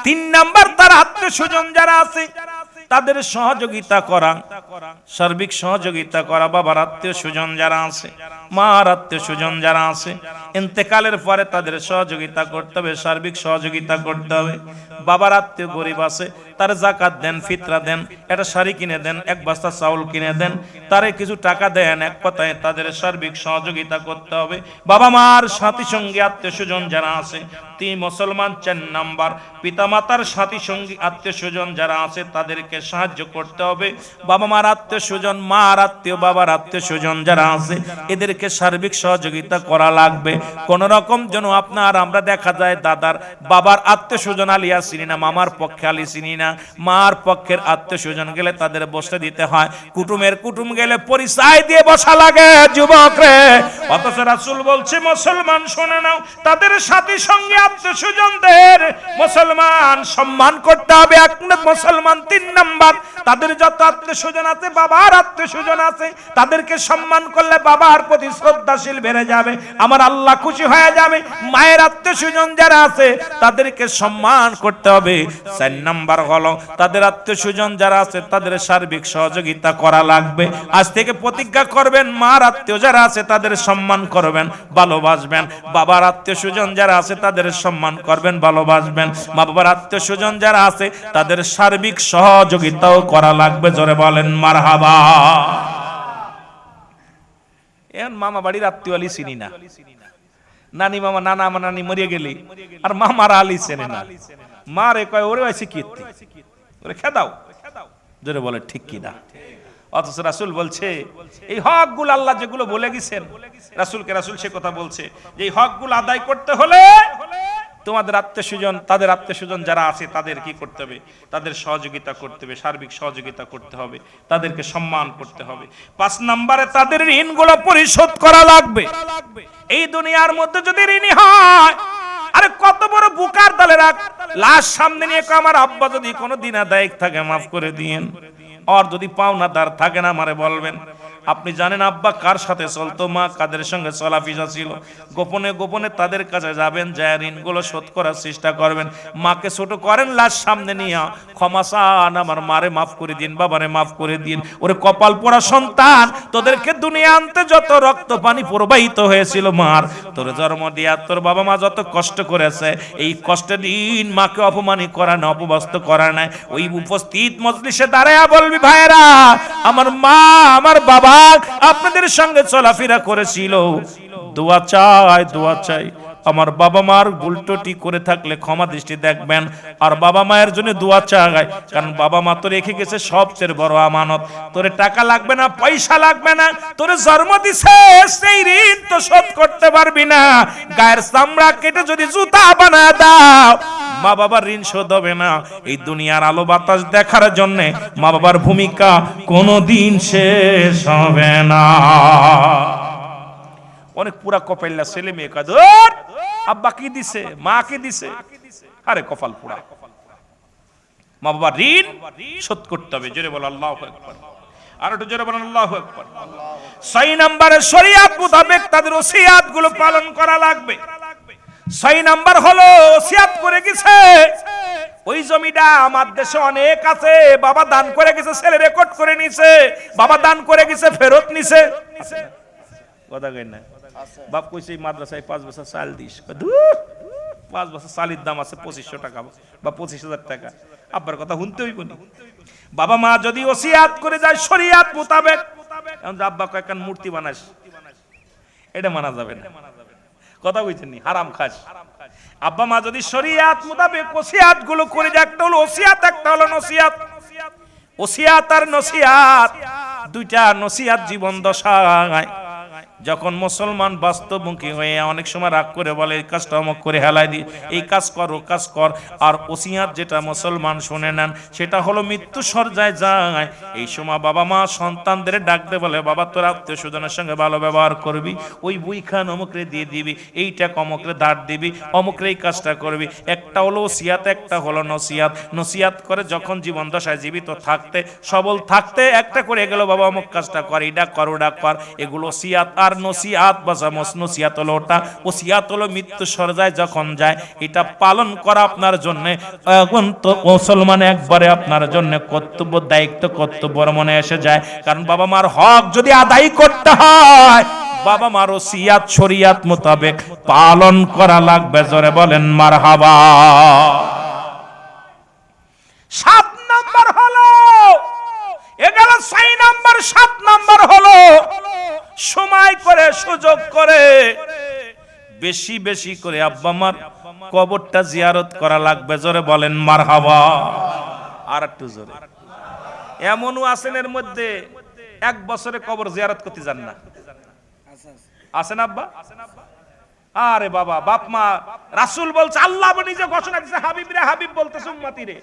3 নাম্বার তার আত্মীয়স্বজন যারা আছে তাদের সহযোগিতা করা, সার্বিক সহযোগিতা করা। বাবার আত্মীয় স্বজন যারা আছে, মার আত্মীয় স্বজন যারা আছে, ইন্তেকালের পরে তাদের সহযোগিতা করতে হবে, সার্বিক সহযোগিতা করতে হবে। বাবার আত্মীয় গরিব আছে, তার যাকাত দেন, ফিতরা দেন, একটা শাড়ি কিনে দেন, এক বস্তা চাউল কিনে দেন, তারে কিছু টাকা দেন। এক কথায় তাদের সার্বিক সহযোগিতা করতে হবে। বাবা মার সাথী সঙ্গী আত্মীয় স্বজন যারা আছে, তিনি মুসলমান 4 নাম্বার পিতা মাতার সাথী সঙ্গী আত্মীয় স্বজন যারা আছে তাদেরকে সাহায্য করতে হবে। বাবা মার আত্মীয় স্বজন, মার আত্মীয়, বাবার আত্মীয় স্বজন যারা আছে এদেরকে সার্বিক সহযোগিতা করা লাগবে। কোন রকম যেন আপনার আমরা দেখা যায় দাদার বাবার আত্মীয় স্বজন আলিয়া চিনি না, মামার পক্ষে আলি চিনি না, মার পক্ষের আত্মীয় স্বজন গেলে তাদের বসতে দিতে হয়, কুটুমের কুটুম গেলে পরিচয় দিয়ে বসা লাগে যুবক রে। অথচ রাসূল বলছে মুসলমান শুনে নাও, তাদের সাথী সঙ্গে আত্মীয় স্বজনদের মুসলমান সম্মান করতে হবে। এক মুসলমান 3 নাম্বার তাদের যত আত্মীয় স্বজন আছে, বাবার আত্মীয় স্বজন আছে, তাদেরকে সম্মান করলে বাবার প্রতি শ্রদ্ধাশীল বেড়ে যাবে, আমার আল্লাহ খুশি হয়ে যাবে। মায়ের আত্মীয় স্বজন যারা আছে তাদেরকে সম্মান করতে হবে। 4 নাম্বার হলো তাদের আত্মীয় স্বজন যারা আছে তাদের সার্বিক সহযোগিতা করা লাগবে। আজ থেকে প্রতিজ্ঞা করবেন, মার আত্মীয় যারা আছে তাদের সম্মান করবেন, ভালোবাসবেন। বাবার আত্মীয় স্বজন যারা আছে তাদের সম্মান করবেন, ভালোবাসবেন। মা বাবার আত্মীয় স্বজন যারা আছে তাদের সার্বিক সহযোগিতাও করা লাগবে। জোরে বলেন মারহাবা। এখন মামা বাড়ির আত্মীয় আলী চিনি না, নানি মামা নানা আমার নানি মরিয়ে গেলি আর মামারা আলী চেনে না, মারে কয় ওরে আইছে কীর্তি, ওরে খেদাও। জোরে বলে ঠিক কি না? অথচ রাসূল বলছে এই হকগুলো আল্লাহ যেগুলো বলে গেছেন, রাসূলকে রাসূল সে কথা বলছে যে এই হকগুলো আদায় করতে হলে তোমাদের আত্মীয় স্বজন, তাদের আত্মীয় স্বজন যারা আছে তাদের কি করতে হবে? তাদের সহযোগিতা করতে হবে, সার্বিক সহযোগিতা করতে হবে, তাদেরকে সম্মান করতে হবে। 5 নম্বরে তাদের ঋণগুলো পরিশোধ করা লাগবে। এই দুনিয়ার মধ্যে যদি ঋণী হয়, আরে কত বড় বুকার দলে রাখ, লাশ সামনে নিয়ে আমার আব্বা যদি কোনো দিন আদায় থাকে মাফ করে দিয়েন, আর যদি পাওনাদার থাকে না আমারে বলবেন। আপনি জানেন আব্বা কার সাথে চলতো, মা কাদের সঙ্গে চলাফিসা ছিল, গোপনে গোপনে তাদের কাছে যাবেন, যায় ঋণগুলো শোধ করার চেষ্টা করবেন। মাকে ছোট করেন, লাশ সামনে নিয়ে ক্ষমা চান, আমার মারে মাফ করে দিন, বাবারে মাফ করে দিন। ওরে কপাল পোড়া সন্তান, তোদেরকে দুনিয়া আনতে যত রক্ত পানি প্রবাহিত হয়েছিল মার, তোর জন্ম দিয়া তোর বাবা মা যত কষ্ট করেছে, এই কষ্টের দিন মাকে অপমানি করা না, অপবাস্ত করা নাই। ওই উপস্থিত মজলিসে দাঁড়ায়া বলবি ভাইরা, আমার মা আমার বাবা আপনাদের সঙ্গে চলাফেরা করেছিল, দোয়া চাই, দোয়া চাই, আমার বাবা মার ভুলটি করে থাকলে ক্ষমা দৃষ্টি দেখবেন, আর বাবা মায়ের জন্য দোয়া চাই, কারণ বাবা মা তো রেখে গেছে সবচেয়ে বড় আমানত। তোরে টাকা লাগবে না, পয়সা লাগবে না, তোরে জন্ম দিছে সেই ঋণ তো শোধ করতে পারবি না, গায়ের চামড়া কেটে যদি জুতা বানায় দাও মা বাবার ঋণ শোধ হবে না। এই দুনিয়ার আলো বাতাস দেখার জন্য মা বাবার ভূমিকা কোনোদিন শেষ হবে না। অনেক পুরা কপাইল্লা ছেলে মেয়ে কাদর আব্বা কি দিছে, মা কি দিছে, আরে কপাল পুরা। মা বাবার ঋণ শোধ করতে হবে। জোরে বল আল্লাহু আকবার, আর একটু জোরে বলেন আল্লাহু আকবার। 6 নম্বরে শরীয়ত মোতাবেক তাদের ওসিয়াত গুলো পালন করা লাগবে। 6 নাম্বার হলো ওসিয়াত করে গেছে, ওই জমিটা আমার দেশে অনেক আছে, বাবা দান করে গেছে, ছেলে রেকর্ড করে নিছে, বাবা দান করে গেছে ফেরত নিছে, কথা কই না? বাপ কইছে মাদ্রাসায় 5 বছর চাল দিস, 5 বছর চালের দাম আছে 2500 টাকা বা 25,000 টাকা, আব্বার কথা শুনতে হইব না। বাবা মা যদি ওসিয়াত করে যায় শরীয়ত মোতাবেক, এখন আব্বা কয়েকখান মূর্তি বানাস, এটা মানা যাবে না, কথা কইছেন নি, হারাম খাস। আব্বা মা যদি শরীয়ত মোতাবেক ওসিয়াত গুলো করে যায়, একটা হলো ওসিয়াত, একটা হলো নসিয়াত। ওসিয়াত আর নসিয়াত দুইটা। নসিয়াত জীবন দশায় যখন মুসলমান বাস্তবমুখী হয়ে অনেক সময় রাগ করে বলে এই কাজটা অমুক করে হেলাই দি, এই কাজ কর ও কাজ কর, আর ওসিয়াত যেটা মুসলমান শুনে নেন সেটা হলো মৃত্যু সজ্জায় যায়। এই সময় বাবা মা সন্তানদের ডাকতে বলে বাবা তোর আত্মীয় স্বজনের সঙ্গে ভালো ব্যবহার করবি, ওই বই খান অমুকরে দিয়ে দিবি, এইটা অমুকরে দাঁড় দিবি, অমুকরে এই কাজটা করবি। একটা হলো ওসিয়াত, একটা হলো নসিয়াত। নসিয়াত করে যখন জীবন দশায় জীবিত থাকতে সবল থাকতে একটা করে গেল বাবা অমুক কাজটা কর, এইটা কর ওটা কর, এগুলো ওসিয়াত। আর নসিয়াত বাজামস নসিয়াত হলো ওটা, ওসিয়াত হলো মৃত্যু সরজায় যখন যায়, এটা পালন করা আপনার জন্য এখন তো মুসলমান একবারে আপনার জন্য কর্তব্য, দায়িত্ব, কর্তব্যের মনে এসে যায়। কারণ বাবা মার হক যদি আদায় করতে হয় বাবা মার ওসিয়াত শরীয়ত মোতাবেক পালন করা লাগবে। জোরে বলেন মারহাবা। 7 নাম্বার হলো এগুলো 6 নাম্বার, 7 নাম্বার হলো সময় করে সুযোগ করে বেশি বেশি করে আব্বা মার কবরটা জিয়ারত করা লাগবে। জোরে বলেন মারহাবা। আর একটু জোরে। এমনও আছেন এর মধ্যে 1 বছরে কবর জিয়ারত করতে যান না, আছেন আব্বা? আরে বাবা, বাপ মা, রাসূল বলছে, আল্লাহ নিজে ঘোষণা দিয়েছে, হাবিব রে, হাবিব বলতেছে উম্মতি রে,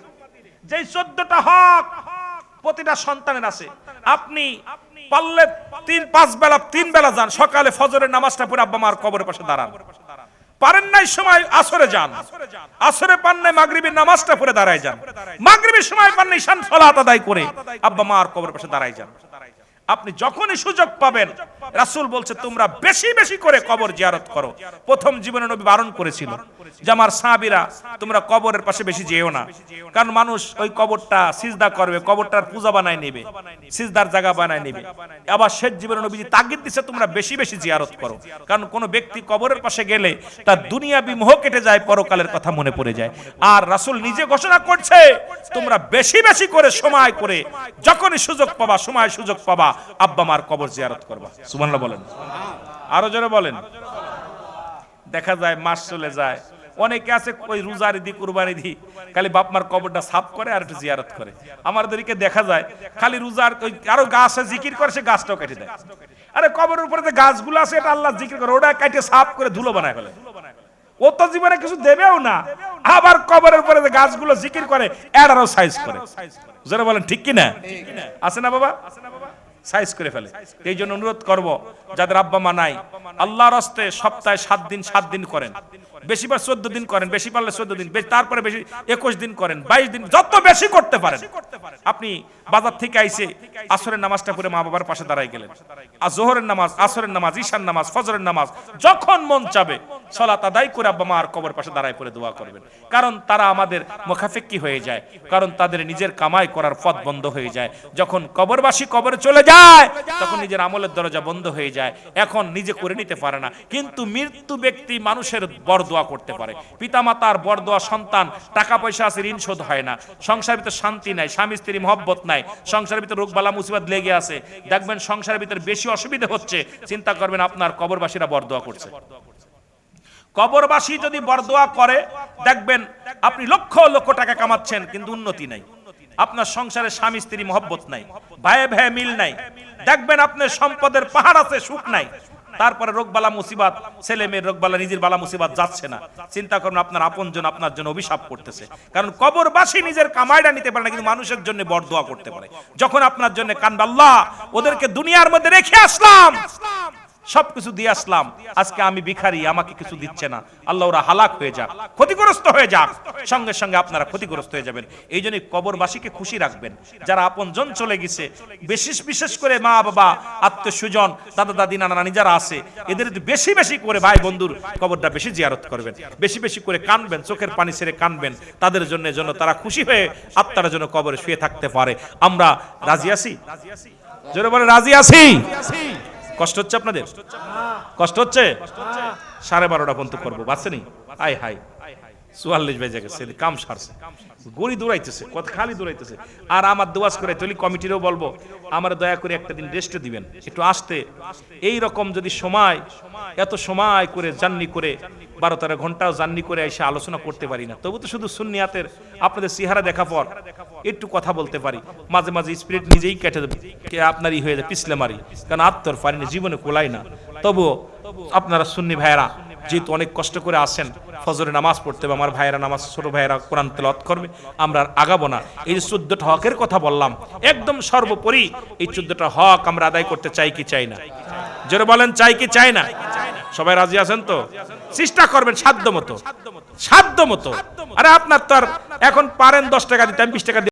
যেই 14টা হক প্রতিটা সন্তানের আছে, আপনি পারলে 3 বেলা যান, সকালে ফজরের নামাজটা পড়ে আব্বা মার কবরের পাশে দাঁড়ান, পারেন নাই সময় আসরে যান, আসরে পান নাই মাগরিবের নামাজটা পড়ে দাঁড়ায় যান, মাগরিবের সময় পান নাই ঈশান সালাত আদায় করে আব্বা মার কবরের পাশে দাঁড়ায় যান। আপনি যখনই সুযোগ পাবেন, রাসূল বলছে তোমরা বেশি বেশি করে কবর জিয়ারত করো। প্রথম জীবনে নবী বারণ করেছিল যে আমার সাহাবীরা তোমরা কবরের পাশে বেশি যেও না, কারণ মানুষ ওই কবরটা সিজদা করবে, কবরটার পূজা বানায় নেবে, সিজদার জায়গা বানায় নেবে। আবার শেষ জীবনে নবীজি তাগিদ দিয়েছে তোমরা বেশি বেশি জিয়ারত করো, কারণ কোন ব্যক্তি কবরের পাশে গেলে তার দুনিয়াবি মোহ কেটে যায়, পরকালের কথা মনে পড়ে যায়। আর রাসূল নিজে ঘোষণা করছে তোমরা বেশি বেশি করে সময় করে যখনই সুযোগ পাবা, সময় সুযোগ পাবা, আব্বা মার কবর জিয়ারত করবা। সুবহানাল্লাহ বলেন, আরো জোরে বলেন। দেখা যায় মাস চলে যায়, অনেকে আছে ওই রোজার দি কুরবানি দি খালি বাপ মার কবরটা সাফ করে আর একটু জিয়ারত করে। আমাদেরকে দেখা যায় খালি রোজার ওই আরো গাছে জিকির করে, সে গাছটাও কেটে দেয়। আরে কবরের উপরে যে গাছগুলো আছে এটা আল্লাহ জিকির করে, ওটা কেটে সাফ করে ধুলো বানায় ফেলে। ও তো জীবনে কিছু দেবেও না, আবার কবরের উপরে যে গাছগুলো জিকির করে এটারও সাইজ করে। যারা বলেন ঠিক কি না? আছে না বাবা? সাইজ করে ফেলে। এই জন্য অনুরোধ করব যাদের আব্বা মা নাই, আল্লাহর রাস্তে সপ্তাহে 7 দিন করেন, বেশি বার 14 দিন করেন, বেশি পারলে 14 দিন, তারপরে বেশি 21 দিন করেন, 22 দিন, যত বেশি করতে পারেন। আপনি বাজার থেকে আইসে আসরের নামাজটা পড়ে মা বাবার পাশে দাঁড়াই গেলেন, আর জোহরের নামাজ, আসরের নামাজ, ঈশার নামাজ, ফজরের নামাজ যখন মন চাবে সালাত আদায় করে আব্বা মার কবর পাশে দাঁড়ায় পড়ে দোয়া করবেন। কারণ তারা আমাদের মুখাফেক্ষি হয়ে যায়, কারণ তাদের নিজের কামাই করার পথ বন্ধ হয়ে যায়। যখন কবরবাসী কবরে চলে যায় তখন নিজের আমলের দরজা বন্ধ হয়ে যায়, এখন নিজে করে নিতে পারে না। কিন্তু মৃত্যু ব্যক্তি মানুষের বরদোয়া করতে পারে, পিতামাতার বরদোয়া, সন্তান, টাকা পয়সা আছে ঋণ শোধ হয় না, সংসারের ভিতরে শান্তি নাই, স্বামী স্ত্রী মহব্বত নাই, সংসারের ভিতরে রোগবালা মুসিবত লেগে আছে, দেখবেন সংসারের ভিতরে বেশি অসুবিধা হচ্ছে, চিন্তা করবেন আপনার কবরবাসীরা বরদোয়া করছে। কবরবাসী যদি বরদোয়া করে, দেখবেন আপনি লক্ষ লক্ষ টাকা কামাচ্ছেন কিন্তু উন্নতি নাই, আপনার সংসারে স্বামী স্ত্রী মহব্বত নাই, ভাইয়ে ভাইয়ে মিল নাই, দেখবেন আপনার সম্পদের পাহাড় আছে, সুখ নাই, তারপরে রোগবালা মুসিবত, ছেলে মেয়ের রোগবালা, নিজের বালা মুসিবত যাচ্ছে না। চিন্তা করুন আপনার আপনজন আপনার জন্য অভিশাপ করতেছে। কারণ কবরবাসী নিজের কামাইটা নিতে পারে না, কিন্তু মানুষের জন্য বরদোয়া করতে পারে। যখন আপনার জন্য কানবে, আল্লাহ ওদেরকে দুনিয়ার মধ্যে রেখে আসলাম, সবকিছু দিয়ে আসলাম, আজকে আমি ভিখারি, আমাকে কিছু দিচ্ছে না, আল্লাহ ওরা হালাক হয়ে যাক, ক্ষতিগ্রস্ত হয়ে যাক, সঙ্গে সঙ্গে আপনারা ক্ষতিগ্রস্ত হয়ে যাবেন। এই জন্য কবরবাসীকে খুশি রাখবেন। যারা আপনজন চলে গেছে, বিশেষ করে মা বাবা, আত্মীয় স্বজন, দাদা দাদি, নানা নানি যারা আছে, এদের বেশি বেশি করে ভাই বন্ধুর কবরটা বেশি জিয়ারত করবেন, বেশি বেশি করে কানবেন, চোখের পানি ছেড়ে কানবেন তাদের জন্য, যেন তারা খুশি হয়ে আত্মার জন্য কবরে শুয়ে থাকতে পারে। আমরা রাজি আছি? জোরে বলে রাজি আছি? কষ্ট হচ্ছে আপনাদের? কষ্ট হচ্ছে? 12:30 পর্যন্ত করবো, বাঁচেনি? আয় হাই 44 বেজে গেছে, কাম সারছে, গড়ি দৌড়াইতেছে, কত খালি দৌড়াইতেছে। আর আমার দোয়াজ করে তৈরি কমিটিরও বলবো, আমার দয়া করে একটা দিন রেস্টে দিবেন, একটু আসতে। এই রকম যদি সময়, এত সময় করে জার্নি করে 12-13 ঘন্টাও জার্নি করে এসে আলোচনা করতে পারি না, তবু তো শুধু সুন্নিয়াতের আপনাদের চেহারা দেখা পর একটু কথা বলতে পারি। মাঝে মাঝে স্পিরিট নিজেই কেটে আপনারই হয়ে যায়, পিছলে মারি, কারণ আত্মর পারিনি, জীবনে কোলাই না। তবুও আপনারা সুন্নি ভাইয়েরা যেহেতু অনেক কষ্ট করে আসেন, ফজরে নামাজ পড়তে হবে, আমার ভাইয়েরা নামাজ, ছোট ভাইয়েরা কোরআন তেলাওয়াত করবে, আমরা আগাবো না। এই যে 14টা হকের কথা বললাম, একদম সর্বোপরি এই 14টা হক আমরা আদায় করতে চাই কি চাই না? জোরে বলেন, চাই কি চাই না? সবাই রাজি আছেন তো? চেষ্টা করবেন সাধ্য মতো, সাধ্য মতো। আরে আপনার তো আর এখন পারেন 10 টাকা দিতে, আমি 20 টাকা